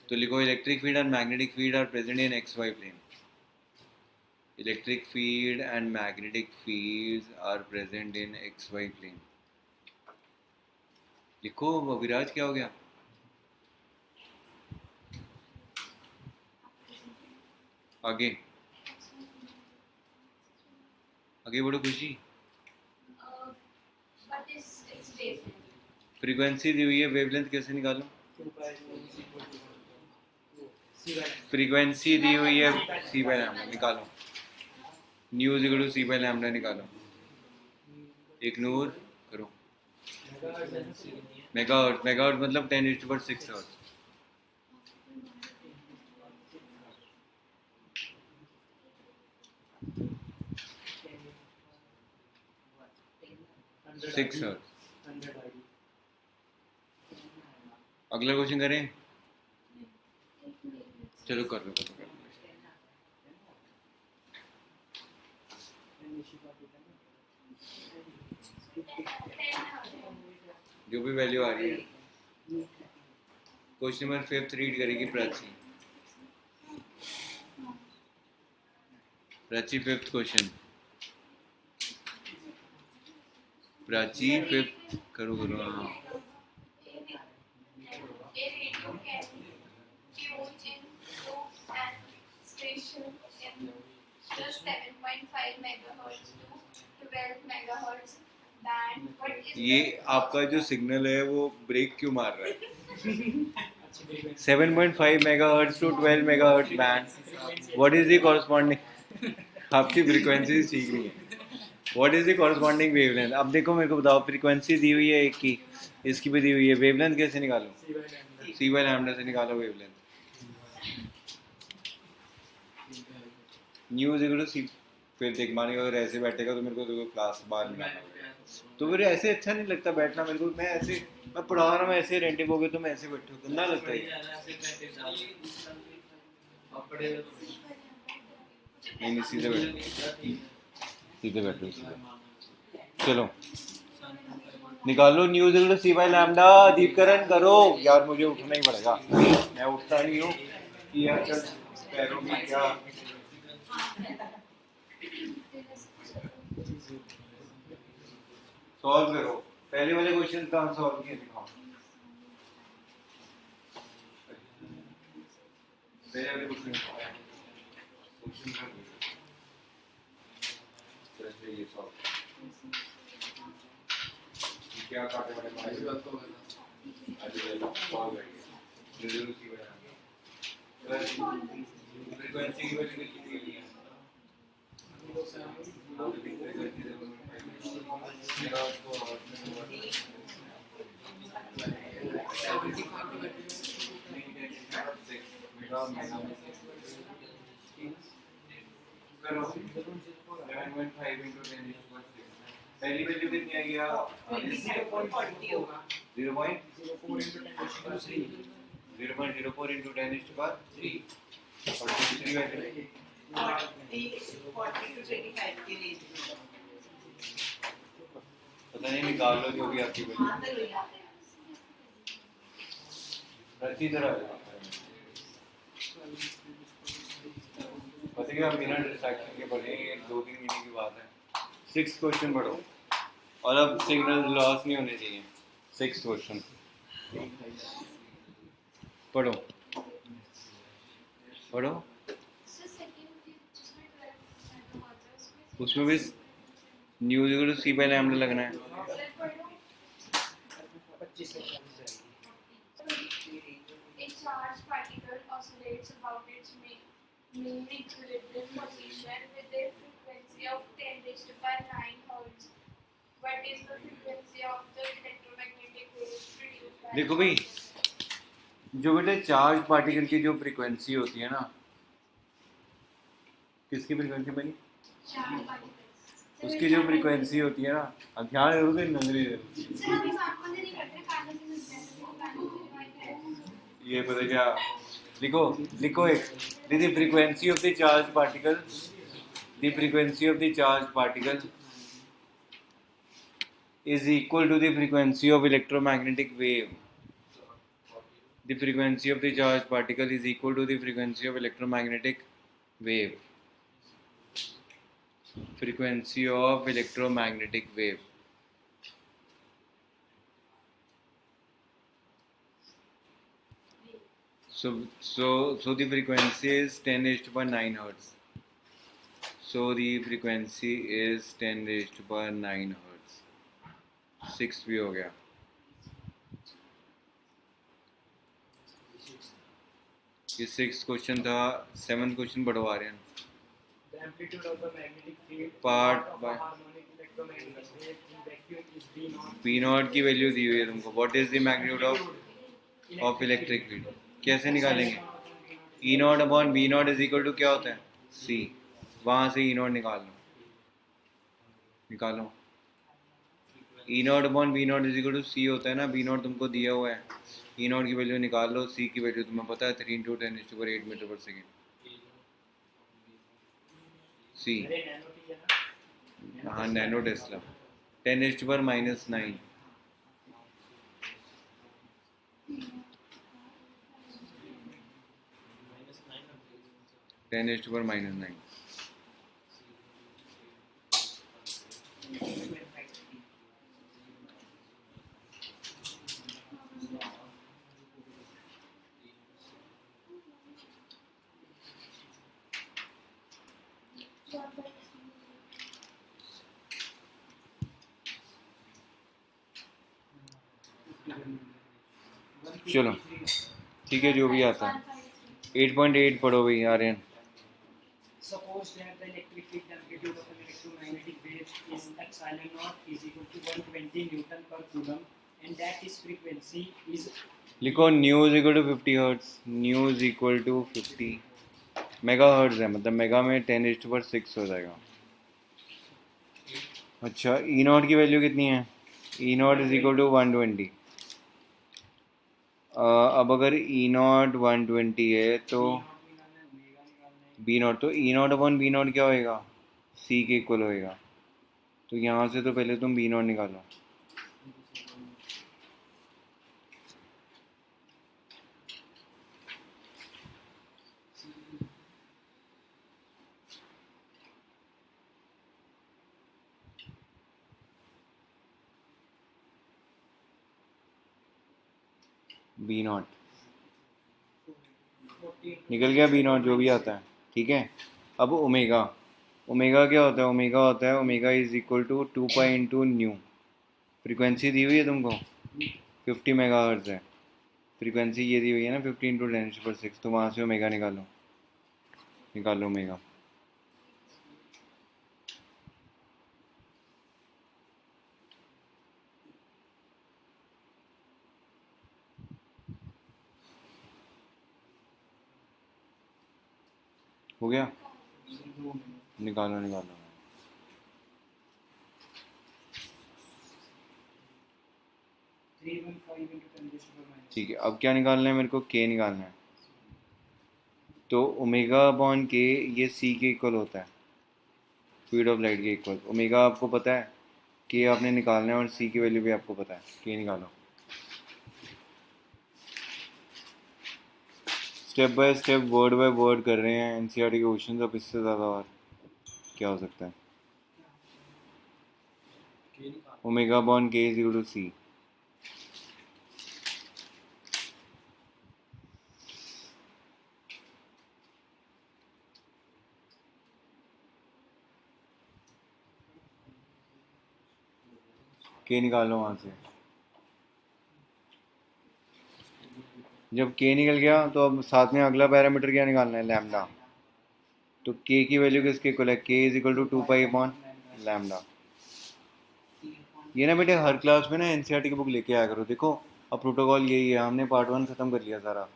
तो लिखो, electric field and magnetic field are present in xy plane. Electric field and magnetic fields are present in xy plane. लिखो. विराज क्या हो गया? आगे आगे बढ़ो खुशी. फ्रीक्वेंसी दी हुई है, वेवलेंथ कैसे निकालो? फ्रीक्वेंसी दी हुई है c/λ, निकालो. New is equal to c/λ निकालो. इग्नोर करो. मेगाहर्ट्ज, मेगाहर्ट्ज मतलब 10⁶ हर्ट्ज. Six hertz. अगला क्वेश्चन करें? चलो कर लो. जो भी वैल्यू आ रही है. क्वेश्चन नंबर 5 रीड करेगी Prachi. Prachi 5th question. Prachi 5th करो. हाँ. ये आपका जो सिग्नल है वो ब्रेक क्यों मार रहा है? 7.5 megahertz to 12 megahertz band. What is the corresponding? आपकी फ्रीक्वेंसी ठीक नहीं है. What is the corresponding wavelength? अब देखो मेरे को बताओ, फ्रीक्वेंसी दी हुई है एक की, इसकी भी दी हुई है. वेवलेंथ कैसे निकालो? c/λ से निकालो wavelength. Nu is equal to c. फिर देख, मान अगर ऐसे बैठेगा तो मेरे को देखो क्लास बाहर निकालना पड़ेगा. तो मेरे ऐसे अच्छा नहीं लगता बैठना मेरे को. मैं ऐसे, मैं पढ़ा रहा हूँ, ऐसे रेंटिव हो गए, तो मैं ऐसे बैठो, गंदा लगता है. नहीं, सीधे बैठो, सीधे बैठो. चलो निकालो. News equal to c/λ. दीपकरण करो यार, मुझे उठना ही पड़ेगा. मैं उठता नहीं हूँ कि यार चल पैरों में क्या. सॉल्व करो. पहले वाले क्वेश्चन का आंसर सॉल्व किया दिखाओ। पहले वाले क्वेश्चन का ये सॉल्व क्या काटे वाले ऐसी बात तो है ना। आज सॉल्व है जरूर सी बना फ्रीक्वेंसी की वैल्यू कितनी है? करो 7.5 into 10 is equal to 6। पहली वैल्यू कितनी आएगी आप? 0.40 होगा। 0.04 into 10 is equal to 3 और दूसरी वैल्यू 40 to 25 के रेंज में। पता नहीं निकाल लो जो भी आपकी वैल्यू हाँ तो लिया। अच्छी तरह पता क्या बिना डिस्ट्रैक्शन के पढ़ेंगे 2-3 महीने की बात है। 6th क्वेश्चन पढ़ो और अब सिग्नल लॉस नहीं होने चाहिए। 6th क्वेश्चन पढ़ो पढ़ो उसमें भी न्यूज सी पहले हमने लगना है। A charged particle oscillates about its mean equilibrium position with a frequency of 10 raised to the 9 Hz. What is the frequency of the electromagnetic waves produced by देखो भाई जो बेटे चार्ज पार्टिकल की जो फ्रीक्वेंसी होती है ना, किसकी फ्रीक्वेंसी भाई? charged particles? उसकी जो फ्रीक्वेंसी होती है ना, अब ध्यान रखो कि नजरी सर अभी बात को नहीं करते कागज से ये पता क्या लिखो लिखो एक the frequency of the charge particle the frequency of the charge particle is equal to the frequency of electromagnetic wave. The frequency of the charged particle is equal to the frequency of electromagnetic wave. Frequency of electromagnetic wave. So the frequency is 10 raised to the power 9 hertz. So the frequency is 10 raised to the power 9 hertz. 6 भी हो गया। ये 6th question था। 7th question बढ़वा रहे हैं। The amplitude of the magnetic field Part of by a harmonic electromagnetic wave in vacuum is B naught. P naught की value दी हुई है तुमको। What is the magnitude of electric field? कैसे निकालेंगे? E not upon B not is equal to क्या होता है? C। वहाँ से E नॉट निकाल लो। निकालो। E not upon B not is equal to C होता है ना। B नॉट तुमको दिया हुआ है। E नॉट की वैल्यू निकाल लो। C की वैल्यू तुम्हें पता है 3 × 10⁸ मीटर पर सेकेंड। C अरे नैनो टी है ना। हाँ नैनो टेस्ला 10⁻⁻9 10⁻⁻9 चलो ठीक है जो भी आता है। 8.8 पढ़ो भाई Aryan. Suppose that the electric field amplitude of an electromagnetic wave is epsilon naught is equal to 120 Newton per coulomb and that its frequency is लिखो nu is equal to 50 hertz. Nu is equal to 50 mega hertz है, मतलब mega में 10⁻6 हो जाएगा। अच्छा ई not की value कितनी है? E not is equal to 120। अब अगर ई नॉट 120 है तो बी नॉट, तो E not upon B not क्या होएगा? सी के इक्वल होएगा। तो यहाँ से तो पहले तुम बी नॉट निकालो। बी नॉट 40 निकल गया, बी नॉट जो भी आता है, ठीक है। अब ओमेगा, ओमेगा क्या होता है, ओमेगा होता है omega is equal to 2 pi into nu. Frequency दी हुई है तुमको 50 मेगाहर्ट्ज़ है, फ्रीक्वेंसी ये दी हुई है ना 50 इंटू 10⁶, तो वहाँ से ओमेगा निकालो, निकालो ओमेगा। हो गया, निकालो निकालो। 315 into 10⁻⁻⁻. ठीक है, अब क्या निकालना है मेरे को, के निकालना है। तो ओमेगा अपॉन के ये सी के इक्वल होता है, स्पीड ऑफ लाइट के इक्वल। ओमेगा आपको पता है, के आपने निकालना है, और सी की वैल्यू भी आपको पता है, के निकालो। Step by step, word by word कर रहे हैं एनसीईआरटी के क्वेश्चन। अब इससे ज़्यादा और क्या हो सकता है। ओमेगा अपॉन के इज इक्वल टू सी। के निकालो वहाँ से। जब के निकल गया तो अब साथ में अगला पैरामीटर क्या निकालना है, लैम्डा। तो के की वैल्यू किसके इक्वल है, के is equal to 2 pi upon lambda. ये ना बेटे हर क्लास में ना एनसीईआरटी की बुक लेके आया करो। देखो अब प्रोटोकॉल यही है, हमने पार्ट 1 ख़त्म कर लिया सारा।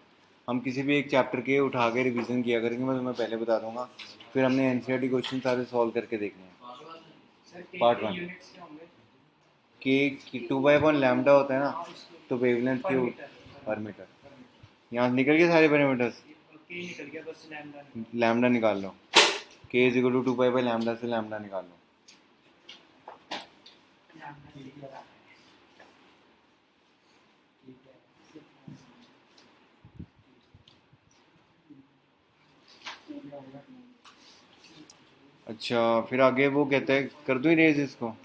हम किसी भी एक चैप्टर के उठा के रिवीजन किया करेंगे, मैं तुम्हें पहले बता दूंगा। फिर हमने एनसीईआरटी क्वेश्चन सारे सॉल्व करके देखने हैं। सर के Part के one. यूनिट्स क्या होंगे? के 2 पाई अपॉन लैम्डा होता है ना, हाँ, उसके तो वेवलेंथ पर के मीटर पर मीटर। यहाँ से निकल गए सारे पैरामीटर्स, के निकल गया, बस लैम्डा निकल लैम्डा निकाल लो। K is equal to 2 pi by lambda से लैम्डा निकाल लो। गया। अच्छा फिर आगे वो कहता है, कर दूँ इरेज इसको।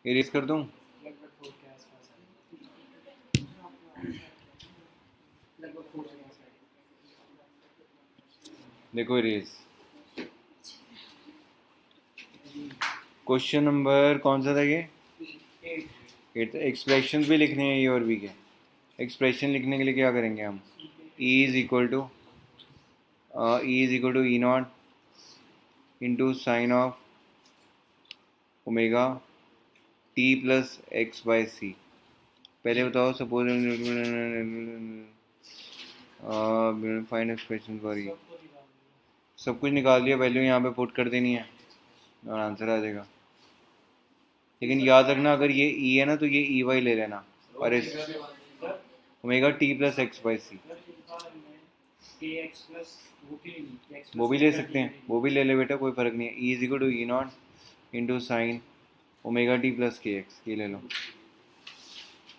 इरेज कर दूँ, लगभग 4 के आसपास लगभग 4 के आसपास देखो इरेज। क्वेश्चन नंबर कौन सा था ये, 8 एक्सप्रेशन भी लिखने हैं ये और भी के। एक्सप्रेशन लिखने के लिए क्या करेंगे हम, E is equal to E not into sine of omega T plus X by C. पहले बताओ, suppose find expression for E. सब कुछ निकाल दिया, वैल्यू यहाँ पे पुट कर देनी है और आंसर आ जाएगा। लेकिन याद रखना, अगर ये ई है ना तो ये ई वाई ले लेना, और इस omega T plus X by C वो भी ले सकते हैं, वो भी ले ले बेटा, कोई फ़र्क नहीं है। E is equal to E not into sine omega T plus K X, ये ले लो,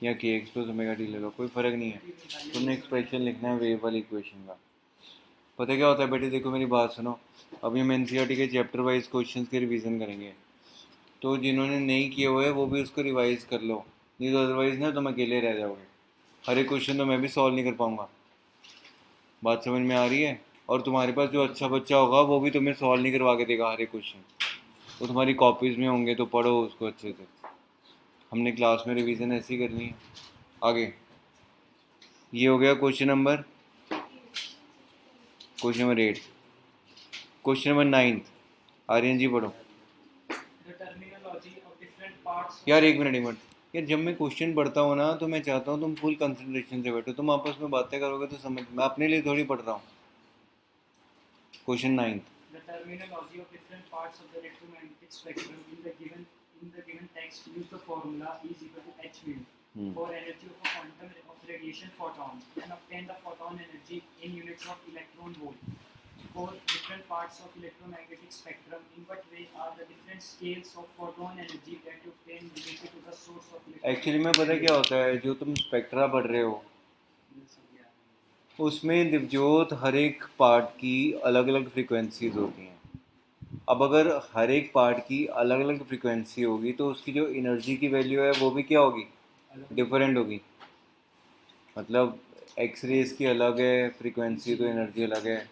या के एक्स प्लस ओमेगा टी ले लो, कोई फ़र्क नहीं है। तुमने एक्सप्रेशन लिखना है वेव वाली इक्वेशन का। पता क्या होता है बेटे, देखो मेरी बात सुनो। अभी हम एनसीईआरटी के चैप्टर वाइज क्वेश्चंस के रिवीजन करेंगे, तो जिन्होंने नहीं किए हुए वो भी उसको रिवाइज कर लो, नहीं तो अदरवाइज ना तुम अकेले रह जाओगे। हर एक क्वेश्चन तो मैं भी सॉल्व नहीं कर पाऊँगा। बात समझ में आ रही है। और तुम्हारे पास जो अच्छा बच्चा होगा वो भी तुम्हें सॉल्व नहीं करवा के देगा हर एक क्वेश्चन, वो तुम्हारी कॉपीज़ में होंगे, तो पढ़ो उसको अच्छे से। हमने क्लास में रिवीजन ऐसी करनी है। आगे ये हो गया question number 8। Question number 9 Aryan ji पढ़ो। The terminology of different parts यार एक मिनट यार, जब मैं क्वेश्चन पढ़ता हूँ ना तो मैं चाहता हूँ तुम फुल कंसंट्रेशन से बैठो। तुम आपस में बातें करोगे तो समझ, मैं अपने लिए थोड़ी पढ़ रहा हूँ। Question 9, the terminology of different parts of the electromagnetic spectrum in the given text use the formula E is equal to h mu for energy of a quantum of radiation photon and obtain the photon energy in units of electron volt. For different parts of electromagnetic spectrum, in what way are the different scales of photon energy that you obtain related to the source of electromagnetic actually में पता क्या होता है, जो तुम spectra पढ़ रहे हो उसमें दिवजोत हर एक पार्ट की अलग अलग फ्रिक्वेंसीज होती हैं। अब अगर हर एक पार्ट की अलग अलग फ्रीक्वेंसी होगी तो उसकी जो एनर्जी की वैल्यू है वो भी क्या होगी, डिफरेंट होगी। मतलब एक्स रेज की अलग है फ्रीक्वेंसी तो एनर्जी अलग है,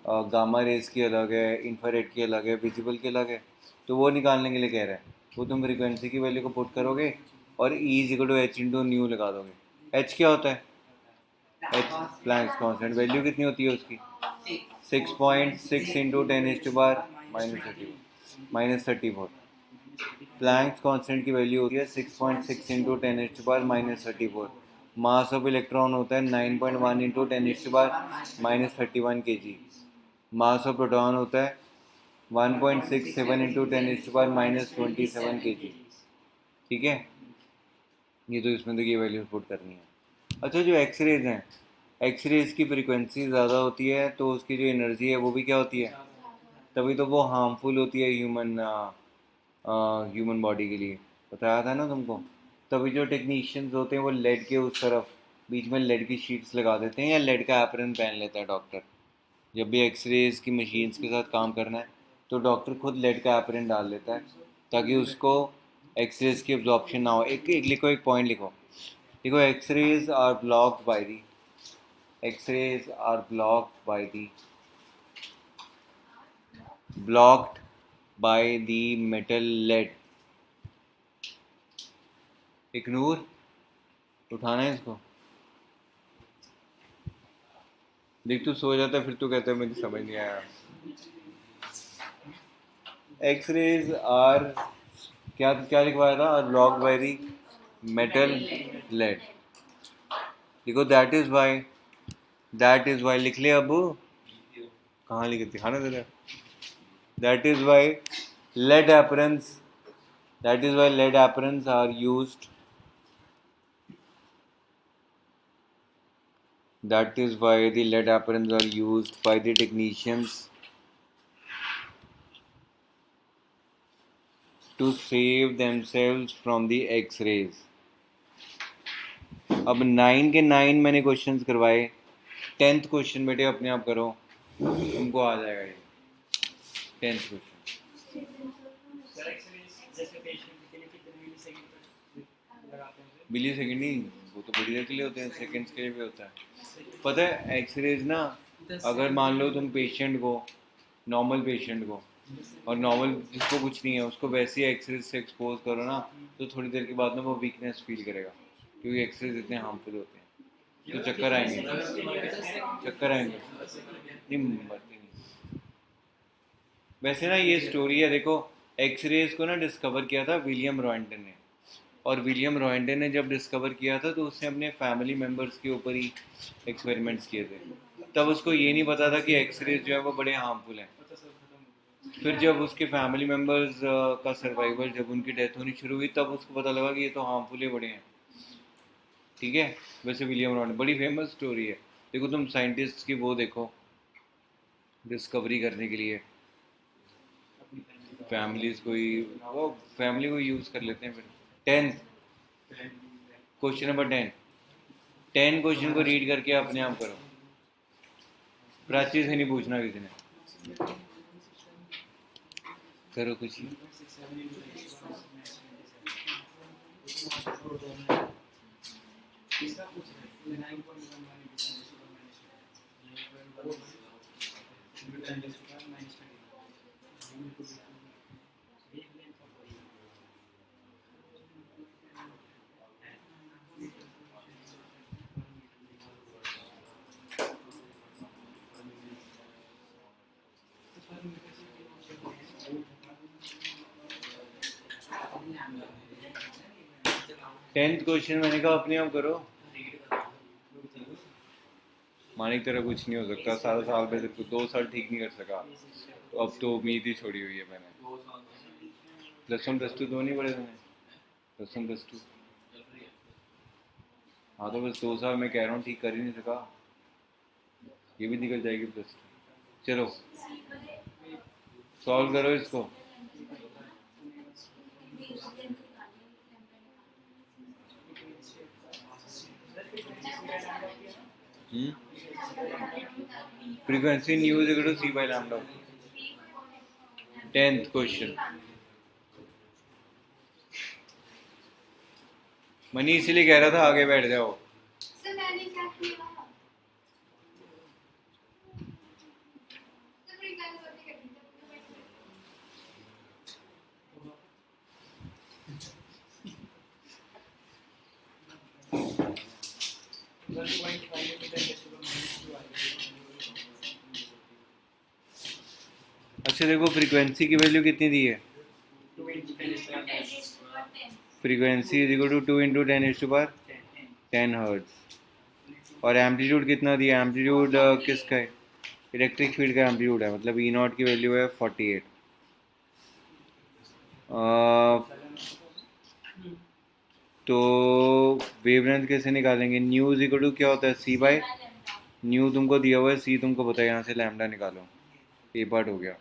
गामा रेज की अलग है, इंफ्रारेड की अलग है, विजिबल की अलग है। तो वो निकालने के लिए कह रहा है, वो तुम फ्रीक्वेंसी की वैल्यू को पुट करोगे और E is equal to H into nu लगा दोगे। एच क्या होता है, एच प्लैंक्स कांस्टेंट, वैल्यू कितनी होती है उसकी, 6.6 इंटू 10⁻34। प्लैंक्स कांस्टेंट की वैल्यू होती है 6.6 इंटू 10⁻34। मास ऑफ इलेक्ट्रॉन होता है 9.1 into 10⁻31 kg। Mass of proton होता है 1.67 इंटू 10⁻27 kg। ठीक है, ये तो इसमें तो ये वैल्यू पुट करनी है। अच्छा, जो एक्स रेज हैं, एक्स रेज की फ्रिक्वेंसी ज़्यादा होती है तो उसकी जो एनर्जी है वो भी क्या होती है, तभी तो वो हार्मफुल होती है ह्यूमन बॉडी के लिए, बताया था ना तुमको। तभी जो टेक्नीशियंस होते हैं वो लेड के उस तरफ बीच में लेड की शीट्स लगा देते हैं या लेड का एप्रन पहन लेता है डॉक्टर। जब भी एक्सरेज की मशीन्स के साथ काम करना है तो डॉक्टर खुद लेड का एप्रन डाल लेता है ताकि उसको एक्सरेज की एब्जॉर्प्शन ना हो। एक एक लिखो, एक पॉइंट लिखो, देखो X rays are blocked by the, X rays are blocked by the, blocked by the metal lead. एक नूर उठाना है इसको, देख तू सो जाता है फिर तू कहता है मुझे समझ नहीं आया। एक्सरेज आर क्या क्या लिखवाया था, blocked by the metal lead. देखो दैट इज वाई लिख ले अब, कहाँ लिखे दिखाना तेरा, that is why lead aprons, that is why lead aprons are used, that is why the lead aprons are used by the technicians to save themselves from the x-rays। अब 9 के 9 मैंने क्वेश्चंस करवाए, 10th क्वेश्चन बेटे अपने आप करो, तुमको आ जाएगा ये 10th क्वेश्चन। सर एक्सरेज जैसे पेशेंट के लिए कितने मिलीसेकंड तक लगाते हैं? मिलीसेकंड नहीं, वो तो बड़ी देर के लिए होते हैं, सेकंड्स के लिए भी होता है। पता है एक्सरेज ना, अगर मान लो तुम पेशेंट को, नॉर्मल पेशेंट को, और नॉर्मल जिसको कुछ नहीं है उसको वैसे ही एक्सरेज से एक्सपोज करो ना तो थोड़ी देर के बाद ना वो वीकनेस फील करेगा, क्योंकि एक्सरेज इतने हार्मफुल होते हैं। तो चक्कर आएंगे, चक्कर आएंगे, नहीं मरते नहीं। वैसे ना ये स्टोरी है, देखो एक्सरेज को ना डिस्कवर किया था विलियम रॉयंटन ने, और विलियम रॉयंटन ने जब डिस्कवर किया था तो उसने अपने फैमिली मेम्बर्स के ऊपर ही एक्सपेरिमेंट्स किए थे। तब उसको ये नहीं पता था कि एक्सरेज जो है वो बड़े हार्मफुल हैं। फिर जब उसके फैमिली मेम्बर्स का सर्वाइवल, जब उनकी डेथ होनी शुरू हुई तब उसको पता लगा कि ये तो हार्मफुल ही बड़े हैं। ठीक है, वैसे विलियम रॉयंटन बड़ी फेमस स्टोरी है। देखो तुम साइंटिस्ट की वो देखो, डिस्कवरी करने के लिए फैमिलीज को ही, वो फैमिली को यूज़ कर लेते हैं। फिर 10th क्वेश्चन नंबर 10 क्वेश्चन को रीड करके अपने आप करो, प्राची से नहीं पूछना किसी ने, करो कुछ ही। टेंथ क्वेश्चन मैंने कहा अपने आप करो, मानिक तेरा कुछ नहीं हो सकता, सारा साल में तेरे को 2 साल ठीक नहीं कर सका, तो अब तो उम्मीद ही छोड़ी हुई है मैंने। +1 +2 दो नहीं पढ़े तुमने, +1 +2, हाँ तो बस 2 साल मैं कह रहा हूँ ठीक कर ही नहीं सका, ये भी निकल जाएगी +2। चलो सॉल्व करो इसको। Frequency nu is equal to C/λ। 10th question. मनी इसीलिए कह रहा था आगे बैठ जाओ। सर मैंने क्या किया? तो बड़ी गलत बातें कर दी। अच्छा देखो फ्रीक्वेंसी की वैल्यू कितनी दी है? Frequency is equal to 2 into 10⁻10 hertz. और एम्पलीट्यूड कितना दिया? एम्पलीट्यूड किसका है? इलेक्ट्रिक फील्ड का एम्पलीट्यूड है, मतलब ई नॉट की वैल्यू है 48। तो वेवलेंथ कैसे निकालेंगे? न्यू इज इक्वल टू क्या होता है? सी बाय न्यू तुमको दिया हुआ है, सी तुमको पता है, यहाँ से लैम्डा निकालो। ए पार्ट हो गया,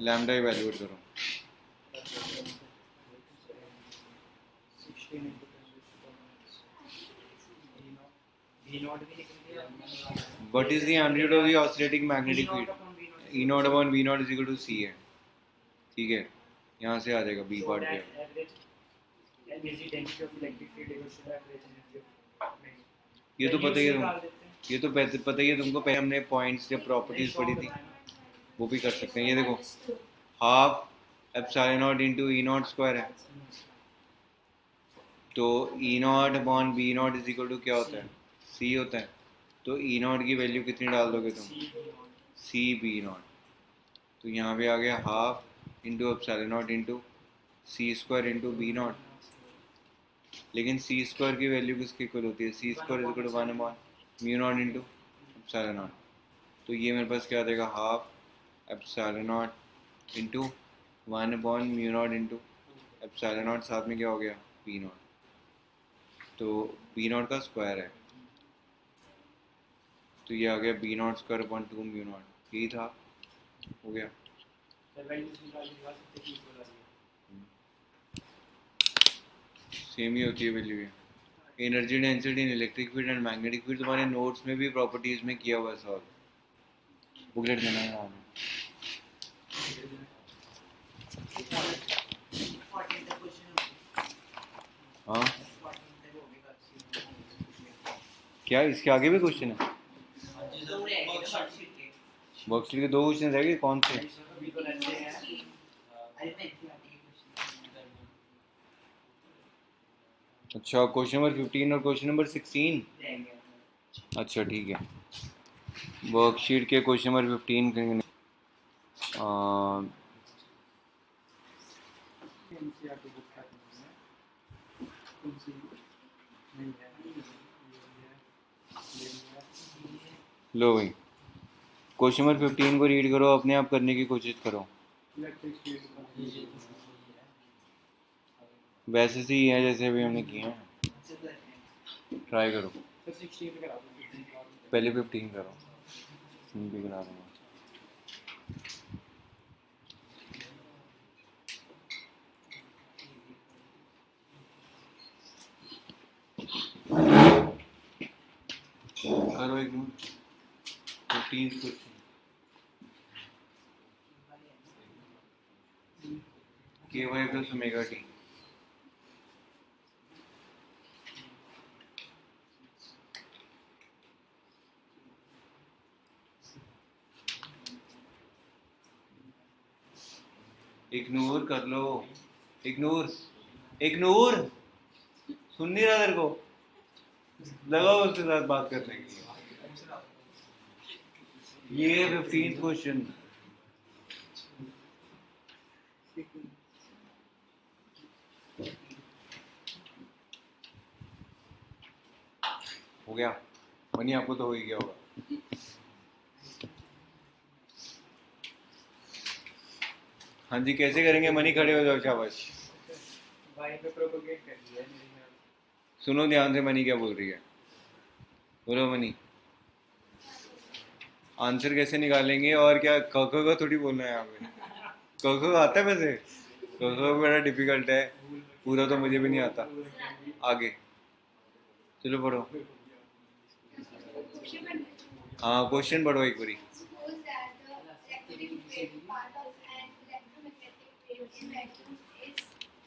लैम्डा इवैल्यूएट करो। What is the amplitude of the oscillating magnetic field? E naught upon V naught is equal to C है, ठीक है, यहाँ से आ जाएगा B पार्ट पे। ये तो पता ही है ये तो पता ही है तुमको, पहले हमने पॉइंट्स जब प्रॉपर्टीज पढ़ी थी वो भी कर सकते हैं। ये देखो half epsilon not into E not square है, तो E not upon B not is equal to क्या होता है? सी होता है। तो ई नॉट की वैल्यू कितनी डाल दोगे तुम? C B not. तो यहाँ पे आ गया half into epsilon not into C square into B not. लेकिन सी स्क्वायर की वैल्यू किसके इक्वल होती है? C square is equal to 1 upon mu not into epsilon not. तो ये मेरे पास क्या आ जाएगा? Half epsilon not into 1 upon mu not into epsilon not, साथ में क्या हो गया? B not. तो बी नॉट का स्क्वायर है, तो ये आ गया B naught square upon 2 mu naught. यही था, हो गया। सेम ही होती है value. Energy density in electric field and magnetic field तुम्हारे नोट्स में भी प्रॉपर्टीज में किया हुआ है सॉल्व, बुकलेट में नहीं आना। हाँ क्या इसके आगे भी क्वेश्चन है? वर्कशीट के 2 क्वेश्चन रह गए, कौन से? अच्छा क्वेश्चन नंबर 15 और क्वेश्चन नंबर 16। अच्छा ठीक है, वर्कशीट के क्वेश्चन नंबर 15 लो भाई क्वेश्चन नंबर 15 को रीड करो, अपने आप करने की कोशिश करो। वैसे से ही है जैसे अभी हमने किए हैं, ट्राई करो। पहले 15 करो, भी करा दूँगा। करो एक मिनट। 15 क्वेश्चन के Y plus omega T. Ignore कर लो, इग्नोर इग्नोर, सुन नहीं रहा तेरे को? लगाओ उसके साथ बात करने के लिए। ये 15th क्वेश्चन। हो गया मनी, आपको तो हो ही गया होगा। हाँ जी कैसे करेंगे मनी? खड़े हो जाओ, शाबाश। सुनो ध्यान से मनी क्या बोल रही है, बोलो मनी। आंसर कैसे निकालेंगे? और क्या क ख का थोड़ी बोलना है यहाँ पे। क ख आता है वैसे? क ख बड़ा डिफिकल्ट है, पूरा तो मुझे भी नहीं आता। आगे चलो पढ़ो। हाँ क्वेश्चन पढ़ो एक बारी। Suppose that the electric field part of vacuum is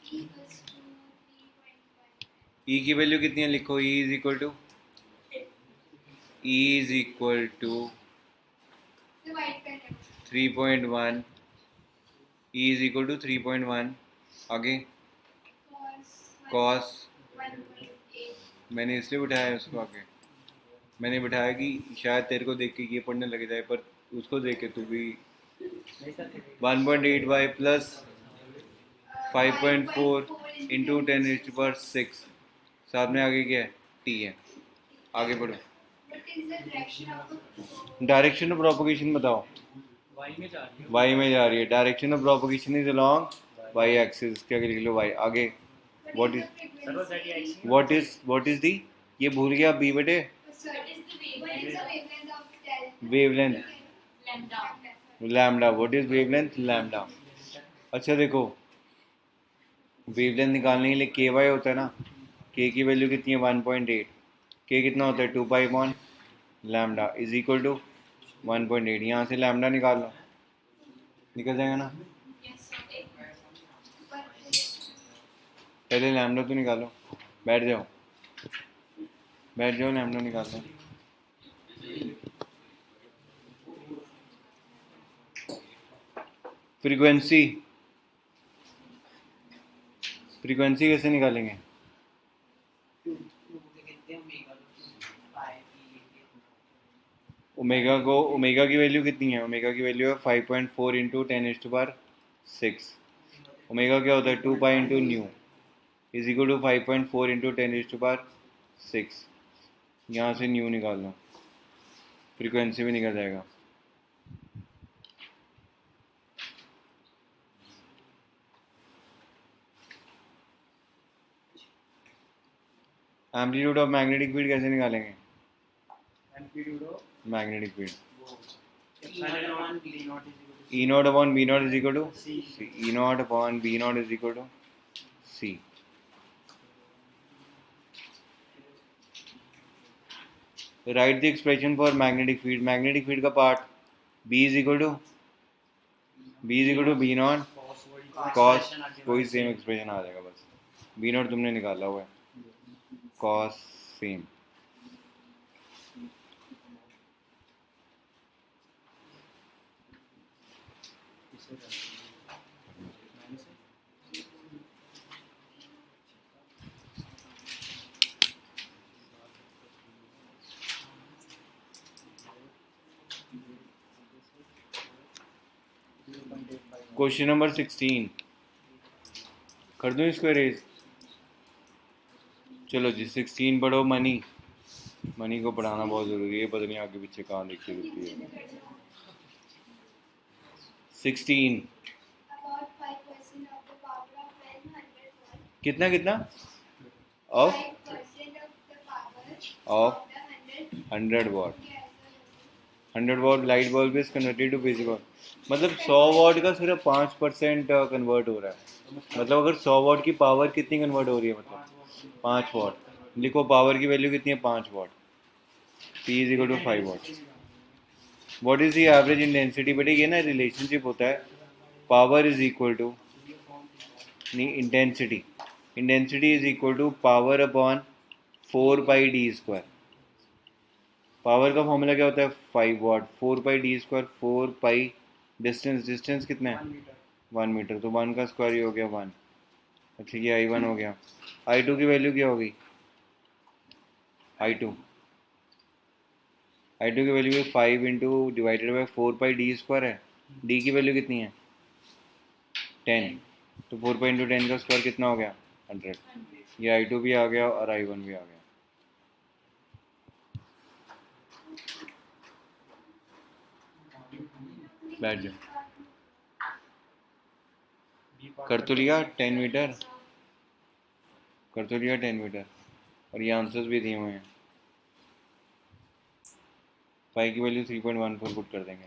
E equals to 3.1. ई की वैल्यू कितनी है लिखो, E is equal to The white pen. 3.1, E is equal to 3.1। आगे कॉस 1.8. मैंने इसलिए बिठाया है उसको आगे, मैंने बिठाया कि शायद तेरे को देख के ये पढ़ने लग जाए, पर उसको देख के तू भी 1.8 वाई प्लस 5.4 इंटू 10⁻⁶। साथ में आगे क्या है, टी है। आगे बढ़ो, What is the direction of the direction of propagation बताओ। वाई में जा रही है। वाई में जा रही है, direction of propagation is along Y axis. क्या लिख लो वाई। आगे what is what is the, ये भूल गया बी बेटे, wavelength lambda. What is wavelength, lambda. अच्छा देखो, वेवलेंथ निकालने के लिए के वाई होता है ना, के की वैल्यू कितनी है 1.8, के कितना होता है 2 pi upon lambda is equal to 1.8। यहाँ से लैम्डा निकाल लो, निकल जाएगा ना। पहले लैम्डा तो निकालो, बैठ जाओ लैम्डा निकाल लो। फ्रीक्वेंसी कैसे निकालेंगे, ओमेगा को, ओमेगा की वैल्यू कितनी है, ओमेगा की वैल्यू है 5.4 इंटू 10⁻⁶। ओमेगा क्या होता है 2 pi into nu is equal to 5.4 into 10⁻⁶। यहाँ से न्यू निकाल लो, फ्रीक्वेंसी भी निकल जाएगा। एम्पलीट्यूड ऑफ मैग्नेटिक फील्ड कैसे निकालेंगे, amplitude of magnetic field E E not upon B not is equal to C. E not upon B not is equal to C। Write the expression for magnetic field. Magnetic field का part B is equal to B not cos, कोई same expression आ जाएगा बस। B not तुमने निकाला हुआ है, cos same. Question number 16 कर दूँ इसको रेज। चलो जी 16 पढ़ो। मनी को पढ़ाना बहुत ज़रूरी है, पता नहीं आगे पीछे कहाँ लिखी होती है। 16 About 5% of the power of 100 watt. कितना कितना of 5% of the power Of of the 100 watt. gas. 100 watt light bulb is converted to physical, मतलब 100 वाट का सिर्फ 5% कन्वर्ट हो रहा है। मतलब अगर 100 वाट की पावर कितनी कन्वर्ट हो रही है, मतलब 5 वाट। लिखो पावर की वैल्यू कितनी है 5 watt, P is equal to 5 watt. What is the average intensity, बेटे ये ना रिलेशनशिप होता है, पावर इज इक्वल टू, नहीं intensity, intensity is equal to power upon 4 pi D square. Power का फॉर्मूला क्या होता है 5 watt, 4 pi D square, 4 pi distance कितना है 1 मीटर, तो 1 का स्क्वायर ही हो गया 1। अच्छा ये I1 हो गया। I2 की वैल्यू क्या होगी, I2 की value 5 into divided by 4 pi D square है। डी की वैल्यू कितनी है 10, तो 4 पाई इंटू 10 का स्क्वायर कितना हो गया 100। ये I2 भी आ गया और I1 भी आ गया। बैठ जाओ, कर तो लिया 10 मीटर, कर तो लिया 10 मीटर, और ये आंसर्स भी दिए हुए हैं। पाई की वैल्यू 3.14 पुट कर देंगे,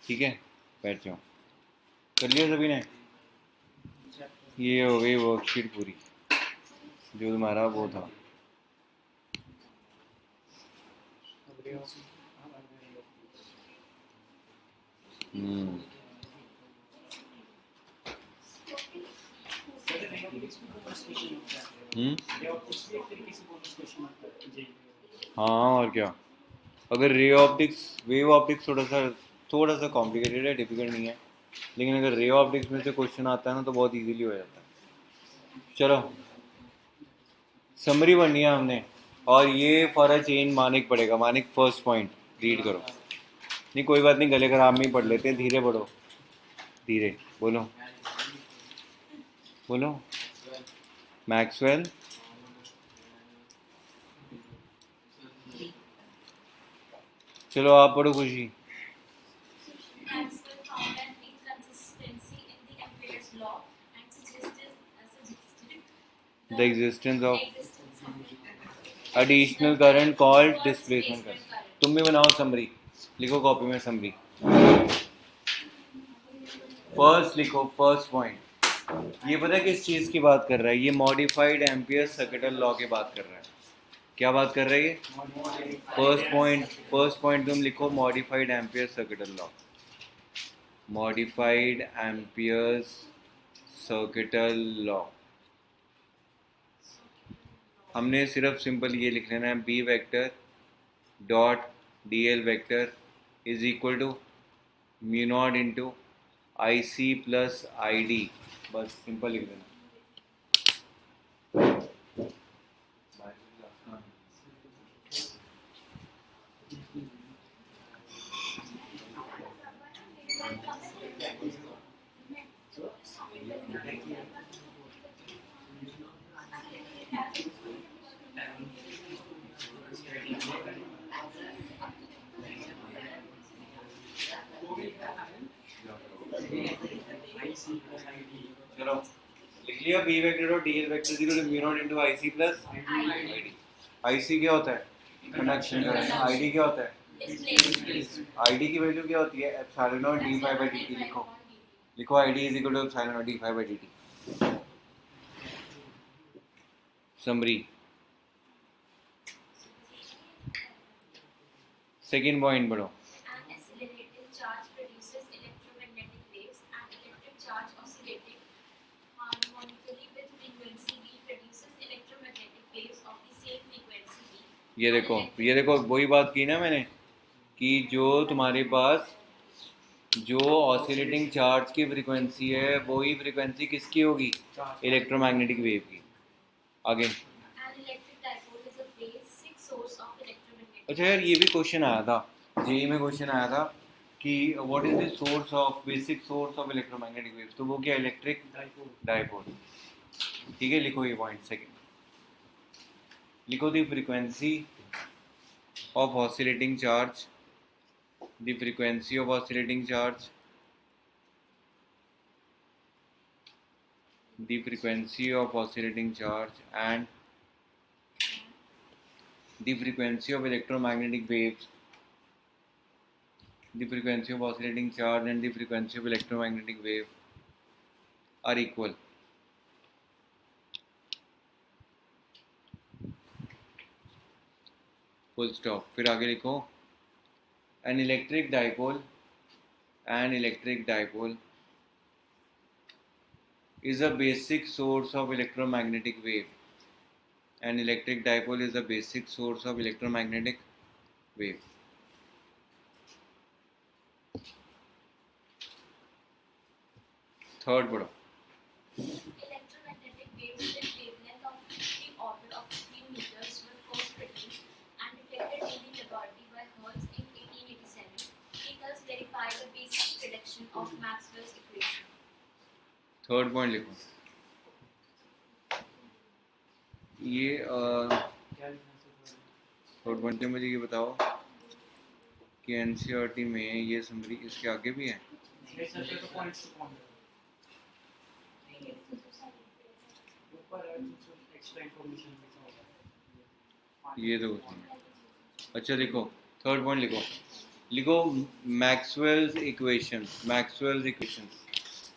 ठीक है। बैठ जाओ, कर लिया सभी ने। ये हो गई वर्कशीट पूरी जो तुम्हारा वो था। ऑप्टिक्स में bonus question होता है रे ऑप्टिक्स भी एक तरीके से bonus question होता है जी हाँ और क्या, अगर रे ऑप्टिक्स वेव ऑप्टिक्स थोड़ा सा कॉम्प्लिकेटेड है, डिफिकल्ट नहीं है, लेकिन अगर रे ऑप्टिक्स में से क्वेश्चन आता है ना तो बहुत इजीली हो जाता है। चलो समरी बननी है हमने, और ये फॉर अ चेंज मानिक पड़ेगा। मानिक फर्स्ट पॉइंट रीड करो। नहीं कोई बात नहीं, गले खराब में ही पढ़ लेते हैं, धीरे पढ़ो, धीरे बोलो बोलो। मैक्सवेल चलो आप पढ़ो खुशी। Maxwell found an inconsistency in the Ampere's law and suggested the existence of existence of additional current called called displacement displacement current. current. तुम भी बनाओ समरी, लिखो कॉपी में समरी। फर्स्ट लिखो फर्स्ट पॉइंट। ये पता है किस चीज़ की बात कर रहा है? ये मॉडिफाइड एम्पियर सर्किटल लॉ की बात कर रहा है। क्या बात कर रहा है ये? फर्स्ट पॉइंट तुम लिखो modified ampere circuital law. Modified amperes circuital law. हमने सिर्फ सिंपल ये लिख लेना है, B vector dot D L vector is equal to mu not into I C plus I D. बस सिंपल लिख देना। चलो लिख लिया, बी वेक्टर और D L vector equal to mu not into I C plus I D. I C क्या होता है? Conduction current. आई डी क्या होता है? आई डी की वैल्यू क्या होती है? Epsilon not D phi by D T. लिखो लिखो I D is equal to epsilon not D phi by D T. Summary. Second point बढ़ो। An accelerating charge produces electromagnetic waves and electric charge oscillating harmonically with frequency v produces electromagnetic waves of the same frequency v. ये देखो वही बात की ना मैंने, कि जो तुम्हारे पास जो ऑसिलेटिंग चार्ज की फ्रीक्वेंसी है वही फ्रीक्वेंसी किसकी होगी? इलेक्ट्रोमैग्नेटिक वेव की। आगे। An electric dipole is a basic source of electromagnetic. अच्छा यार ये भी क्वेश्चन आया था, जेई में क्वेश्चन आया था कि what is the source of basic source of electromagnetic waves, तो वो क्या? Electric dipole. ठीक है, लिखो ये पॉइंट। सेकंड लिखो the frequency of oscillating charge, the frequency of oscillating charge, the frequency of oscillating charge and the frequency of electromagnetic waves, the frequency of oscillating charge and the frequency of electromagnetic wave are equal. Full stop. फिर आगे लिखो, an electric dipole is a basic source of electromagnetic wave. An electric dipole is a basic source of electromagnetic wave. Third पढ़ो। Electromagnetic waves with wavelength of the order of 3 meters were first produced and detected in the laboratory by Hertz in 1887. He thus verified the basic prediction of Maxwell's equation. Third point लिखो। ये third point मुझे ये बताओ कि NCERT में ये summary इसके आगे भी है? ये दो। अच्छा लिखो थर्ड पॉइंट लिखो, लिखो मैक्सवेल्स इक्वेशन।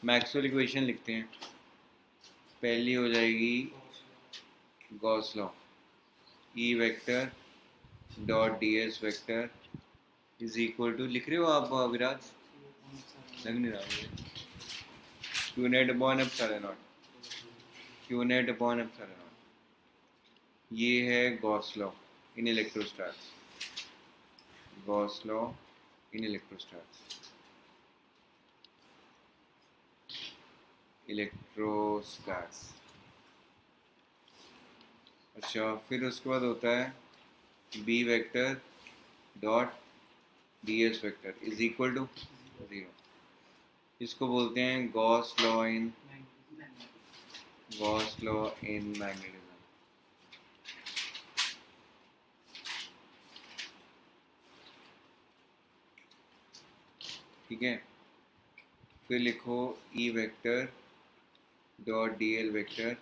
मैक्सवेल इक्वेशन लिखते हैं। पहली हो जाएगी Gauss law, E vector dot D S vector is equal to, लिख रहे हो आप विराज? लग नहीं रहा मुझे। Q net upon epsilon not. Q net upon epsilon not. ये है Gauss law in electrostatics, Gauss law in electrostatics. अच्छा, फिर उसके बाद होता है B vector dot D S vector is equal to 0। इसको बोलते हैं गॉस लॉ इन मैग्नेटिज्म। ठीक है, फिर लिखो E vector dot D L vector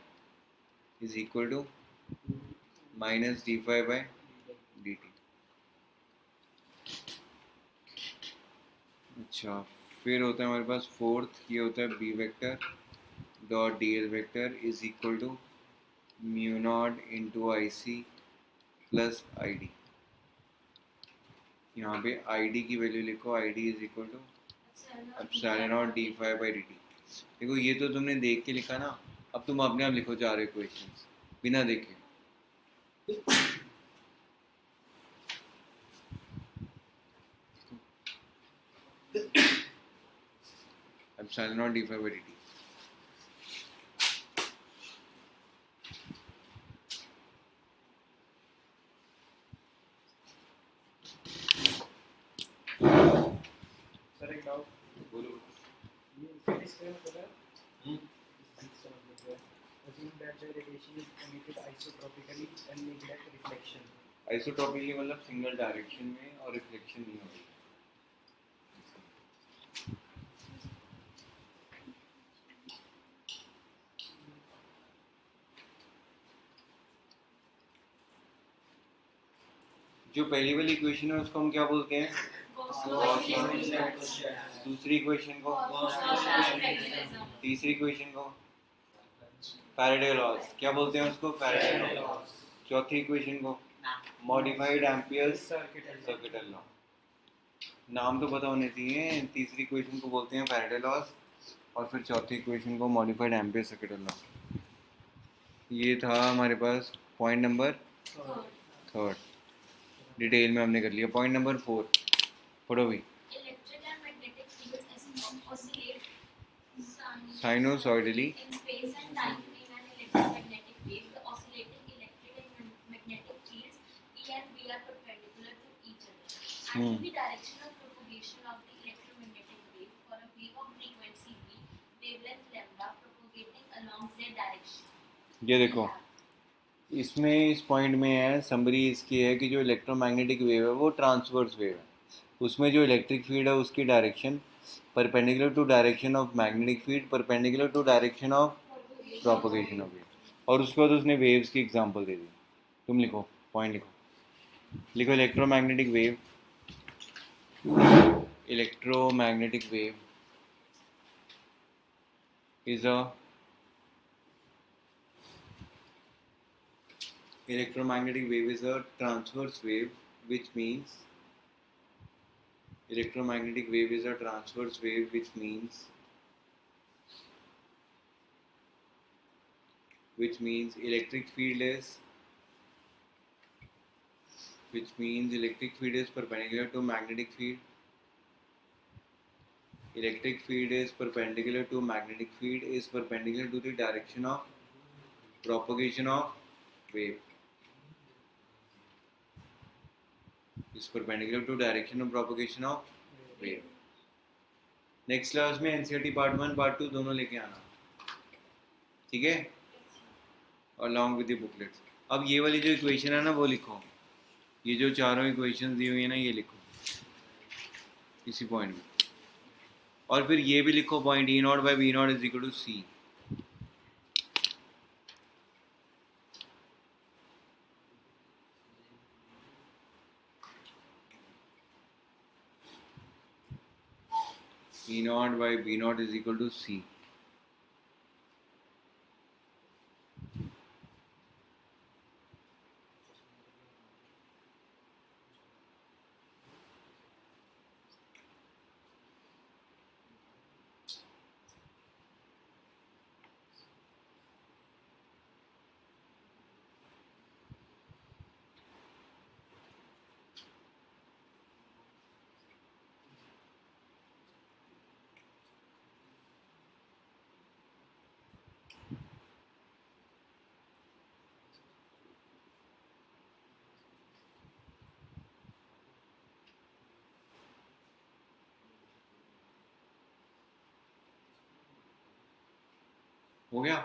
is equal to minus D phi by D T. अच्छा, फिर होता है हमारे पास फोर्थ, ये होता है B vector dot D L vector is equal to mu not into I C plus I D. यहाँ पे आई डी की वैल्यू लिखो, I D is equal to epsilon not D phi by D T. देखो ये तो तुमने देख के लिखा ना, अब तुम अपने आप लिखो चारों इक्वेशंस बिना देखे। Epsilon not D phi by D T. Sir एक डाउट, बोलो। ये फिजिक्स का पता है, assume that the radiation is emitted isotropically and neglect reflection. आइसोट्रॉपिकली मतलब सिंगल डायरेक्शन में और रिफ्लेक्शन नहीं होगी। जो पहली वाली इक्वेशन है उसको हम क्या बोलते हैं? दूसरी इक्वेशन को, तीसरी इक्वेशन को फैराडे लॉज क्या बोलते हैं उसको? Faraday laws. चौथी इक्वेशन को मॉडिफाइड एम्पियर्स सर्किटल लॉ। नाम तो पता होने चाहिए। तीसरी इक्वेशन को बोलते हैं फैराडे लॉज और फिर चौथी इक्वेशन को मॉडिफाइड एम्पियर सर्किटल लॉ। ये था हमारे पास पॉइंट नंबर थर्ड, डिटेल में हमने कर लिया। पॉइंट नंबर 4 पढ़ो भी। Electric and magnetic fields oscillate sinusoidally in space and time in an electromagnetic wave. The oscillating electric and magnetic fields E and B are perpendicular to each other. And in the direction of propagation of the electromagnetic wave for a wave of frequency V, wavelength lambda propagating along z direction. ये देखो इसमें इस point में है summary इसकी है कि जो इलेक्ट्रोमैग्नेटिक वेव है वो ट्रांसवर्स वेव है। उसमें जो इलेक्ट्रिक फील्ड है उसकी direction perpendicular to direction of magnetic field, perpendicular to direction of propagation of wave. और उसके बाद उसने वेव्स की एग्जांपल दे दी। तुम लिखो, पॉइंट लिखो electromagnetic wave, electromagnetic wave is a electromagnetic wave is a transverse wave, which means electromagnetic wave is a transverse wave, which means electric field is perpendicular to magnetic field. Electric field is perpendicular to magnetic field is perpendicular to the direction of propagation of wave. Is perpendicular to direction of propagation of wave. Next class में NCERT part 1 part 2 दोनों लेके आना, ठीक है, और along with the booklets. अब ये वाली जो इक्वेशन है ना वो लिखो, ये जो चारों इक्वेशन दी हुई है ना ये लिखो इसी पॉइंट में। और फिर ये भी लिखो point E naught by B not is equal to C. E naught by B naught is equal to C. हो गया?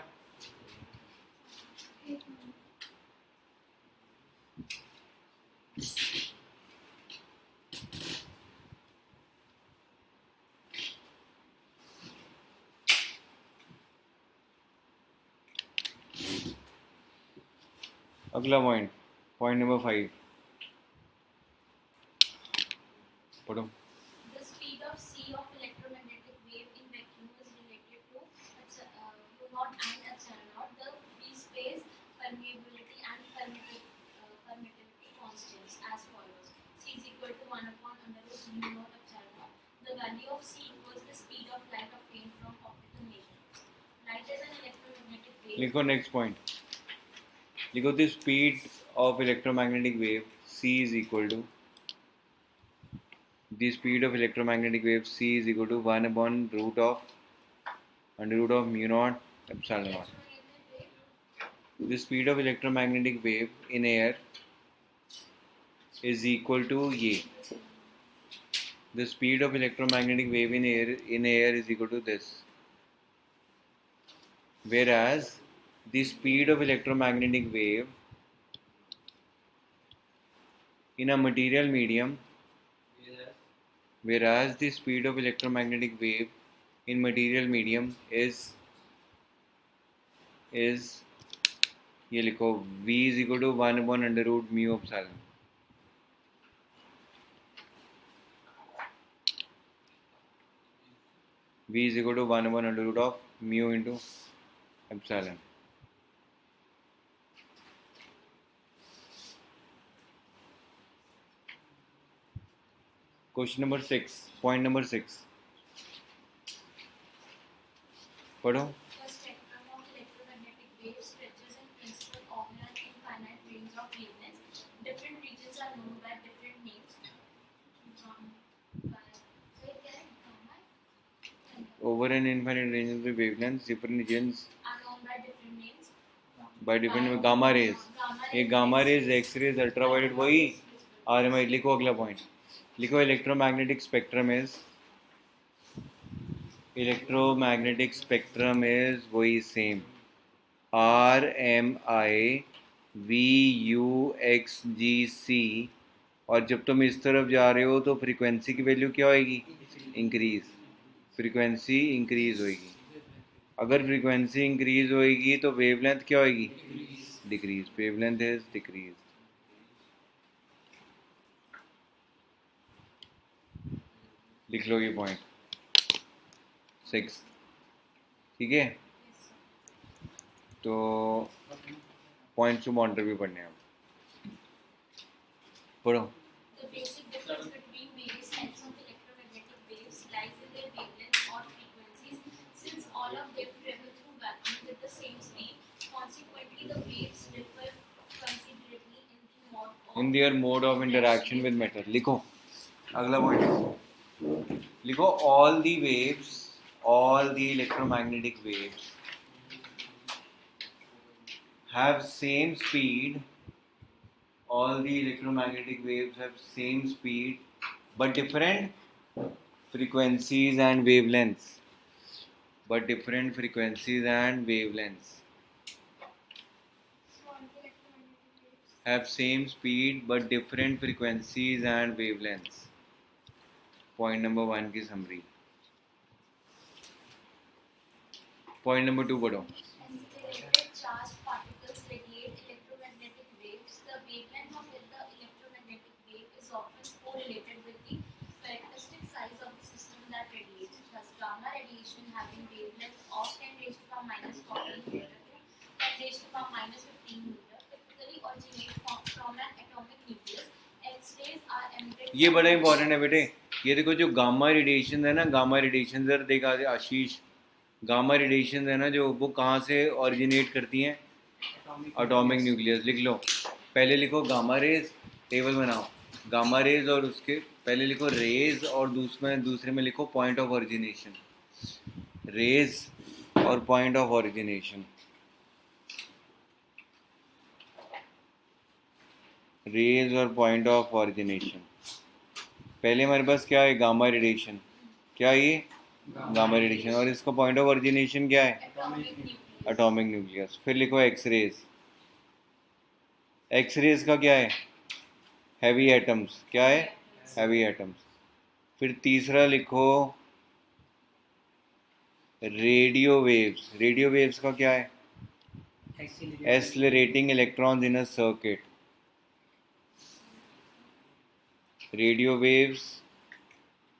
अगला पॉइंट, पॉइंट नंबर 5 पढ़ो। The speed of c of electromagnetic wave in vacuum is related to U naught and epsilon naught. The free space, permeability and permittivity constants as follows: c is equal to 1 upon under root mu naught epsilon naught. The value of c equals the speed of light obtained from optical measurements. Light is an electromagnetic wave. लिखो next point, लिखो the speed of electromagnetic wave c is equal to the speed of electromagnetic wave c is equal to 1 upon root of under root of mu naught epsilon naught. The speed of electromagnetic wave in air is equal to ये. The speed of electromagnetic wave in air is equal to this. Whereas the speed of electromagnetic wave in a material medium, whereas the speed of electromagnetic wave in material medium is ये लिखो v is equal to 1 upon under root mu epsilon. v is equal to 1 upon under root of mu into epsilon. Question number 6, point number 6 पढ़ो. The spectrum of electromagnetic waves stretches in principle over an infinite range of wavelengths. Different regions are known by different names. Over an infinite range of wavelengths, different regions Are known by different names. by different gamma rays. ये gamma rays, X-rays, ultraviolet वही RMI. लिखो अगला point. लिखो electromagnetic spectrum is वही same. RMI VUXGC. और जब तुम इस तरफ जा रहे हो तो फ्रीक्वेंसी की वैल्यू क्या होएगी? इंक्रीज. फ्रीक्वेंसी इंक्रीज होएगी. अगर फ्रीक्वेंसी इंक्रीज होएगी तो वेवलेंथ क्या होएगी? डिक्रीज. Wavelength is decrease. लिख लो ये पॉइंट 6. ठीक है, तो पॉइंट टू मॉनिटर भी पढ़ने हैं. पढ़ो. The basic difference between various types of electromagnetic waves lies in their wavelengths or frequencies. Since all of them travel through vacuum with the same speed, consequently the waves differ considerably in their mode of interaction with matter. लिखो अगला point. लिखो all the electromagnetic waves have same speed. All the electromagnetic waves have same speed but different frequencies and wavelengths. Have same speed but different frequencies and wavelengths. Point number 1 की summary. Point number 2 पढ़ो. Accelerated charged particles radiate electromagnetic waves. The wavelength of the electromagnetic wave is often correlated with the characteristic size of the system that radiates. Thus, gamma radiation having wavelength of 10 raised to the power minus 14 meter to 10 raised to the power minus 15 meter typically originate from an atomic nucleus. X-rays are emitted. ये बड़ा important है बेटे. ये देखो जो gamma radiation है ना, gamma radiation जरा देखा आशीष. गामा रेडिएशन है ना जो, वो कहाँ से ओरिजिनेट करती हैं? Atomic nucleus. लिख लो. पहले लिखो गामा रेज, टेबल बनाओ. गामा रेज और उसके पहले लिखो रेज और दूसरे में लिखो पॉइंट ऑफ ओरिजिनेशन. रेज और पॉइंट ऑफ ओरिजिनेशन. रेज और पॉइंट ऑफ ओरिजिनेशन. पहले हमारे पास क्या है? Gamma radiation. क्या है ये? Gamma radiation. और इसका पॉइंट ऑफ ओरिजिनेशन क्या है? Atomic nucleus. Atomic nucleus. फिर लिखो एक्स रेज। एक्स रेज का क्या है? Heavy atoms. क्या है? Heavy atoms. फिर तीसरा लिखो रेडियो वेव्स। रेडियो वेव्स का क्या है? Accelerating electrons in a circuit. Radio waves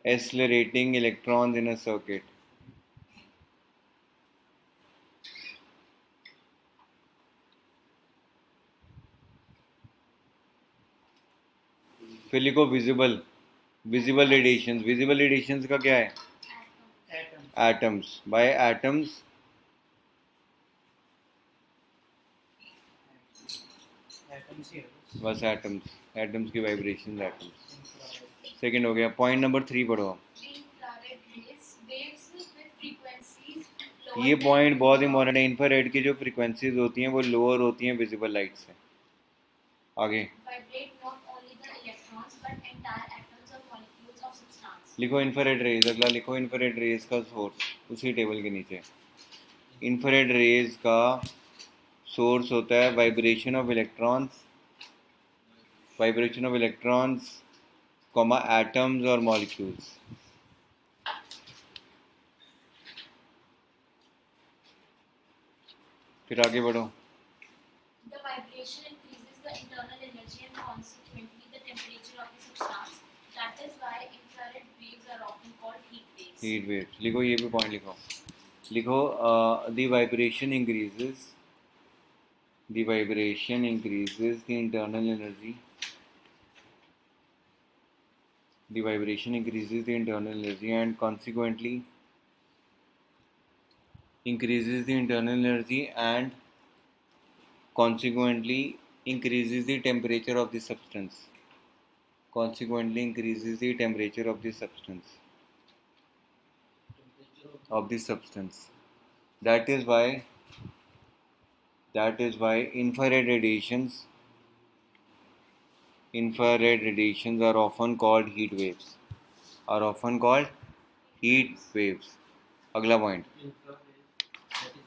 accelerating electrons in a circuit. फिर लिखो visible. Visible radiations. Visible radiations का क्या है? Atoms. Atoms. By atoms Atoms here. बस एटम्स। एटम्स की वाइब्रेशन एटम्स। सेकंड हो गया। पॉइंट नंबर 3 पढ़ो। Infrared waves with frequencies ये lower पॉइंट than बहुत इंपॉर्टेंट है। इंफ्रारेड की जो फ्रीक्वेंसीज होती हैं वो लोअर होती हैं विजिबल लाइट से। आगे vibrate not only the electrons but entire atoms or molecules of substance. लिखो इंफ्रारेड रेज। अगला लिखो इंफ्रारेड रेज का सोर्स उसी टेबल के नीचे। इंफ्रारेड रेज का सोर्स होता है vibration of electrons, vibration of electrons comma atoms और मॉलिक्यूल्स। फिर आगे बढ़ो। The vibration increases the internal energy and consequently the temperature of the substance. That is why infrared waves are often called heat waves. Heat waves. लिखो ये भी point लिखो। लिखो the vibration increases, the vibration increases the internal energy, the vibration increases the internal energy and consequently increases the internal energy and consequently increases the temperature of the substance. Consequently increases the temperature of the substance. Of the substance. That is why infrared radiations are often called heat waves. Are often called heat waves. अगला point.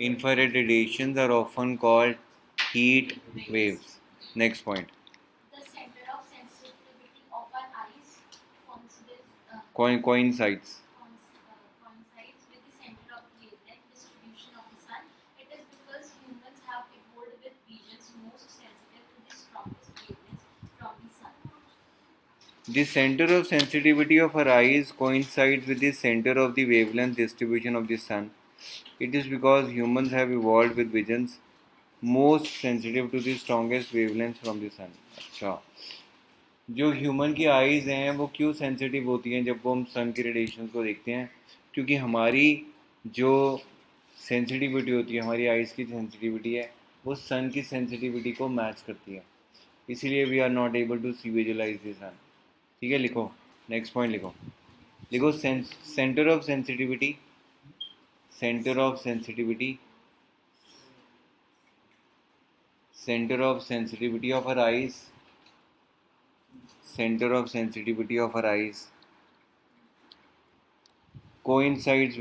Infrared radiations are often called heat waves. Next point. The center of sensitivity of our eyes Coincides. coincides with the center of the wavelength distribution of the sun. It is because humans have evolved with visions most sensitive to the strongest wavelengths from the sun. The center of sensitivity of our eyes coincides with the center of the wavelength distribution of the sun. It is because humans have evolved with visions most sensitive to the strongest wavelengths from the sun. अच्छा, जो human की eyes हैं वो क्यों sensitive होती हैं जब वो हम सन की रेडिएशन को देखते हैं? क्योंकि हमारी जो सेंसिटिविटी होती है, हमारी आईज़ की सेंसिटिविटी है, वो सन की सेंसिटिविटी को मैच करती है। इसीलिए we are not able to see visualise the sun. ठीक है, लिखो नेक्स्ट पॉइंट। लिखो लिखो centre of sensitivity, centre of sensitivity, centre of sensitivity of our eyes, centre of sensitivity of our eyes coincides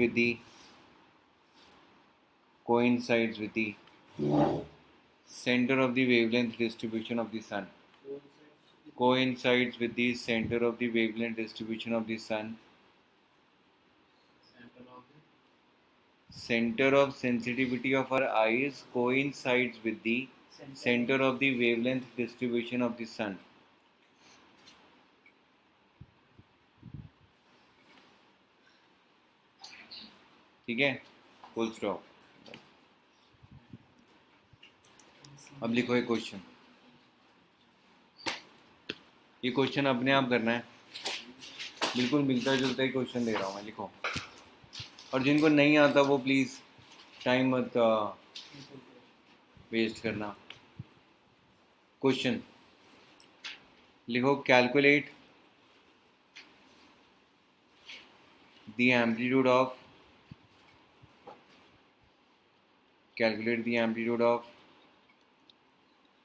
with the center of the wavelength distribution of the sun. Coincides with the center of the wavelength distribution of the sun. Center of sensitivity of our eyes coincides with the center of the wavelength distribution of the sun. ठीक है, full stop. अब लिखो एक question. ये question अपने आप करना है, बिल्कुल मिलता जुलता ही क्वेश्चन दे रहा हूँ मैं। लिखो, और जिनको नहीं आता वो प्लीज़ टाइम मत वेस्ट करना। क्वेश्चन लिखो, calculate the amplitude of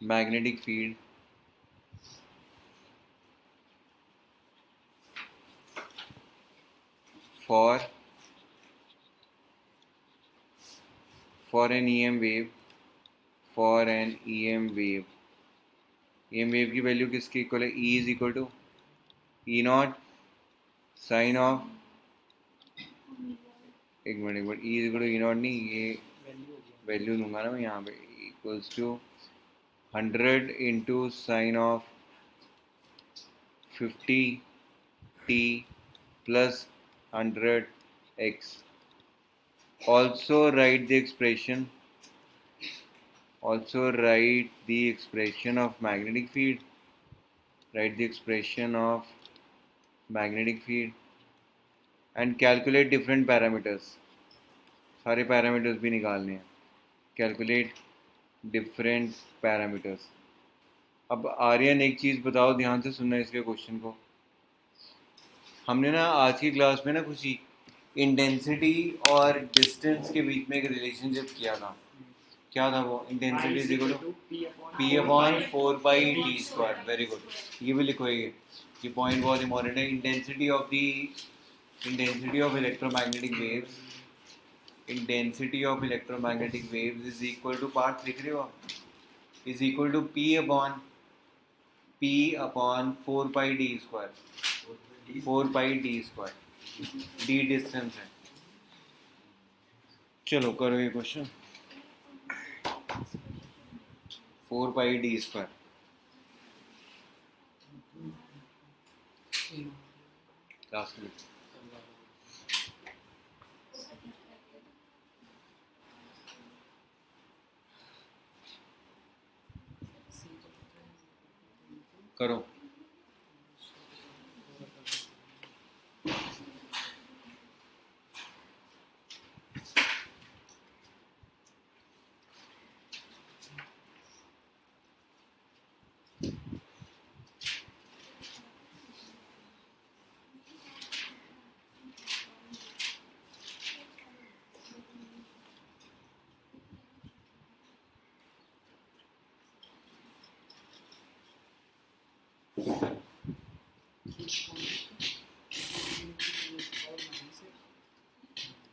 magnetic field for an EM wave, EM wave की वैल्यू किसके इक्वल है? E is equal to E not sine of, एक minute, E is equal to E not नहीं, ये वैल्यू दूंगा ना मैं यहाँ पे, equals to 100 into sine of 50t plus 100x. Also write the expression of magnetic field. Write the expression of magnetic field and calculate different parameters. सारे parameters भी निकालने हैं. Calculate different parameters. अब आर्यन एक चीज़ बताओ, ध्यान से सुनना इसके क्वेश्चन को. हमने ना आज की क्लास में ना कुछ इंटेंसिटी और डिस्टेंस के बीच में एक रिलेशनशिप किया था. क्या था वो? Intensity is equal to P upon 4πt². Very good, ये भी लिखो. ये पॉइंट बहुत इंपॉर्टेंट है. Intensity of electromagnetic waves is equal to, part लिख रहे हो आप, is equal to P upon 4πt². 4πt². D distance है. चलो करो ये क्वेश्चन. 4πt². लास्ट में करो.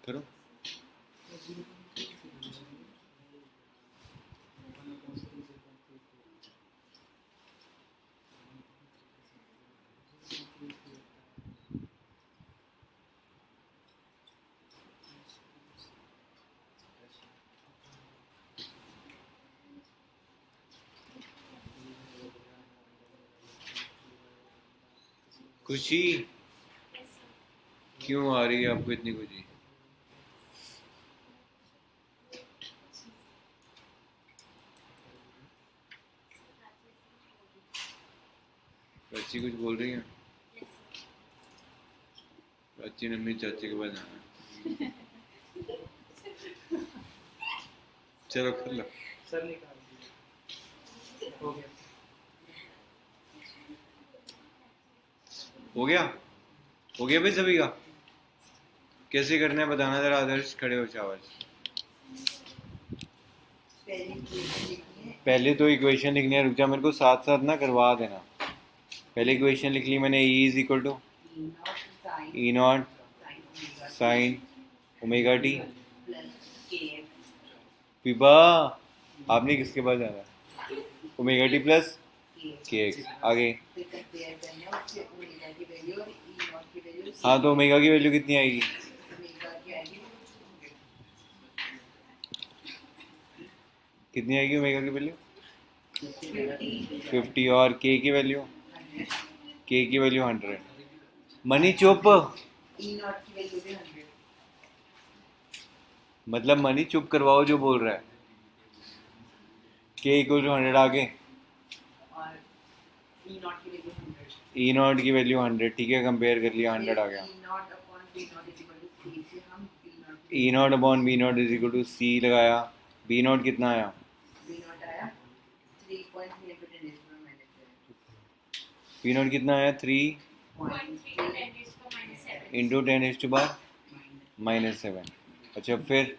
करो. खुशी क्यों आ रही है आपको इतनी खुशी? बच्ची कुछ बोल रही है? बच्ची ने अपनी चाची के पास जाना है. चलो कर लो. सर निकाल दीजिए. हो गया भाई सभी का. कैसे करना है बताना जरा. आदर्श खड़े हो शाबाश. पहले तो इक्वेशन लिखनी है. रुक जा, मेरे को साथ साथ ना करवा देना. पहले इक्वेशन लिख ली मैंने. E is equal to E not sine omega T. Vibha आपने किसके पास जाना? Omega T plus kx. आगे. हाँ तो ओमेगा की वैल्यू कितनी आएगी? कितनी आएगी ओमेगा की वैल्यू? 50. और k की वैल्यू? k की वैल्यू 100. मनी चुप. मतलब मनी चुप करवाओ जो बोल रहा है. k equal to 100. आगे. E नॉट की वैल्यू 100. ठीक है, कंपेयर कर लिया. 100 आ गया. E not upon B not is equal to C लगाया. B नॉट कितना आया? B नॉट कितना आया? 3 इंटू 10⁻⁻⁷. अच्छा फिर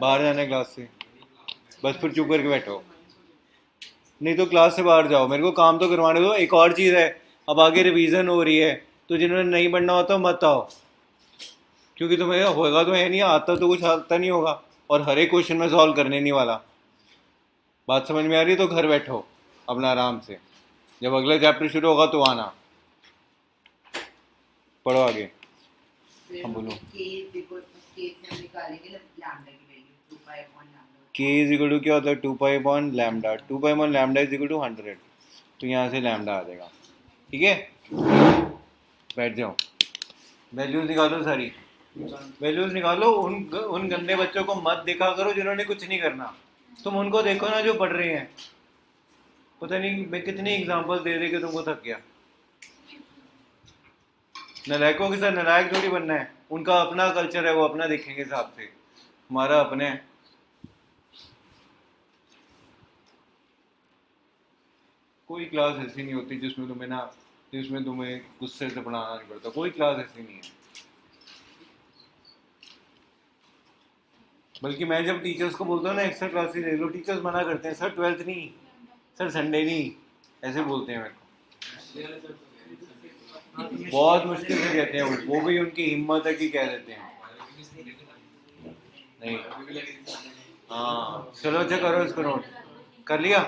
बाहर जाना है क्लास से. बस फिर चुप करके बैठो. नहीं तो क्लास से बाहर जाओ. मेरे को काम तो करवाने दो. एक और चीज़ है, अब आगे रिवीजन हो रही है तो जिन्होंने नहीं पढ़ना होता मत आओ. क्योंकि तुम्हें होगा तो है नहीं, आता तो कुछ आता नहीं होगा, और हर एक क्वेश्चन में सॉल्व करने नहीं वाला। बात समझ में आ रही है? तो घर बैठो अपना आराम से, जब अगला चैप्टर शुरू होगा तो आना। पढ़ो आगे। हाँ बोलो। K इज इक्वल टू क्या होता है? 2 pi upon lambda. 2 pi upon lambda is equal to 100, तो यहाँ से लैम्डा आ जाएगा। ठीक है, बैठ जाओ, वैल्यूज निकालो सारी, वैल्यूज निकालो। उन गंदे बच्चों को मत देखा करो जिन्होंने कुछ नहीं करना, तुम उनको देखो ना जो पढ़ रहे हैं। पता नहीं मैं कितनी एग्जांपल दे दे के तुमको थक गया। नालायकों के साथ नालायक थोड़ी बनना है, उनका अपना कल्चर है, वो अपना देखेंगे हिसाब से, हमारा अपने। कोई क्लास ऐसी नहीं होती जिसमें तुम्हें गुस्से से पढ़ाना नहीं पड़ता, कोई क्लास ऐसी नहीं है। बल्कि मैं जब टीचर्स को बोलता हूँ ना एक्स्ट्रा क्लासेस ले लो, टीचर्स मना करते हैं, सर 12th नहीं, सर संडे नहीं, ऐसे बोलते हैं मेरे को। बहुत मुश्किल से कहते हैं वो भी उनकी हिम्मत है कि कह देते हैं। नहीं, हाँ चलो अच्छा करो इसको नोट कर लिया,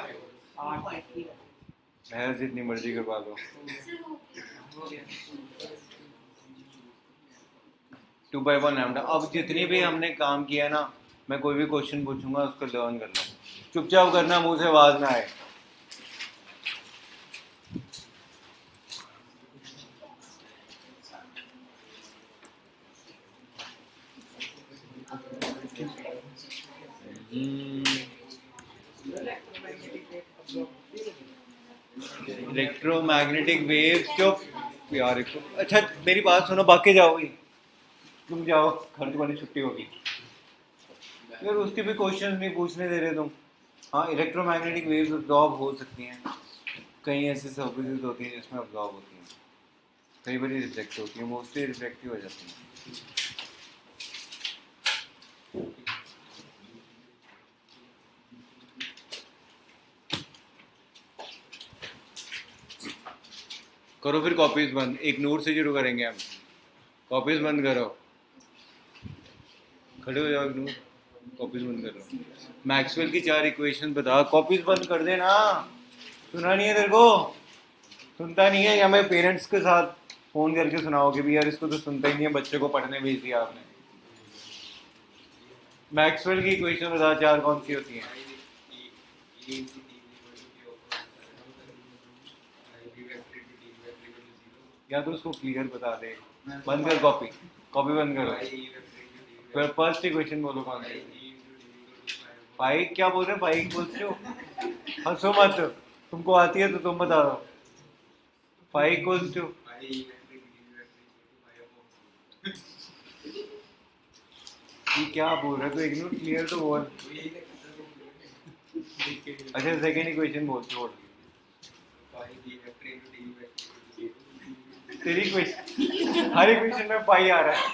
बहस जितनी मर्जी करवा दो। 2 पाई अपॉन लैम्डा। अब जितनी भी हमने काम किया ना, मैं कोई भी क्वेश्चन पूछूंगा उसको लर्न कर लो, चुपचाप करना, मुंह से आवाज ना आए। इलेक्ट्रोमैग्नेटिक वेव्स क्यों यार? अच्छा मेरी बात सुनो, बाकी जाओगी तुम, जाओ घर, तुम्हारी छुट्टी होगी यार। उसके भी क्वेश्चन नहीं पूछने दे रहे तुम। हाँ, इलेक्ट्रोमैग्नेटिक वेव्स अब्जॉर्ब हो सकती हैं, कई ऐसी सर्फेसेस होती हैं जिसमें अब्जॉर्ब होती हैं, कई बार रिफ्लेक्ट होती हैं, मोस्टली रिफ्लेक्टिव हो जाती हैं। करो फिर कॉपीज बंद, एक नोट से शुरू करेंगे हम। कॉपीज बंद करो, खड़े हो जाओ, नोट कॉपीज बंद करो। मैक्सवेल की 4 इक्वेशन बता, कॉपीज बंद कर देना। सुना नहीं है तेरे को? सुनता नहीं है, या मैं पेरेंट्स के साथ फोन करके सुनाओगे भी, यार इसको तो सुनता ही नहीं है, बच्चे को पढ़ने भेज दिया आपने। मैक्सवेल की इक्वेशन बता, 4 कौन सी होती हैं? या तो उसको क्लियर बता दे। बंद कर कॉपी, कॉपी बंद करो। फिर फर्स्ट इक्वेशन बोलो कौन सी? फाइव क्या बोल रहे हो? फाइव बोलते हो, हंसो मत, तुमको आती है तो तुम बता दो। फाइव इक्वल्स टू, ये क्या बोल रहा है? तो इग्नोर, क्लियर तो बोल। अच्छा सेकेंड इक्वेशन बोल, छोड़। तेरी इक्वेशन, हर इक्वेशन में पाई आ रहा है।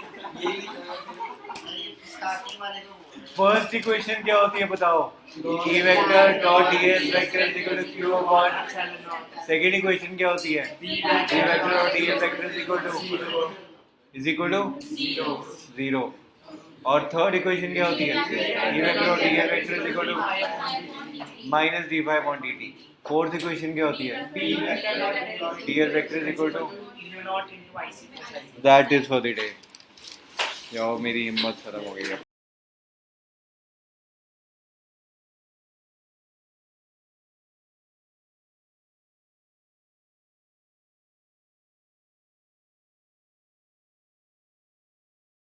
फर्स्ट इक्वेशन क्या होती है बताओ? E vector dot ds vector is equal to q upon. Second equation क्या होती है? E vector dot ds vector is equal to 0। और थर्ड इक्वेशन क्या होती है? E vector dot ds vector is equal to minus d5 upon dt। Fourth equation क्या होती है? ds vector is equal to that is for the day. जाओ, मेरी हिम्मत खत्म हो गई है।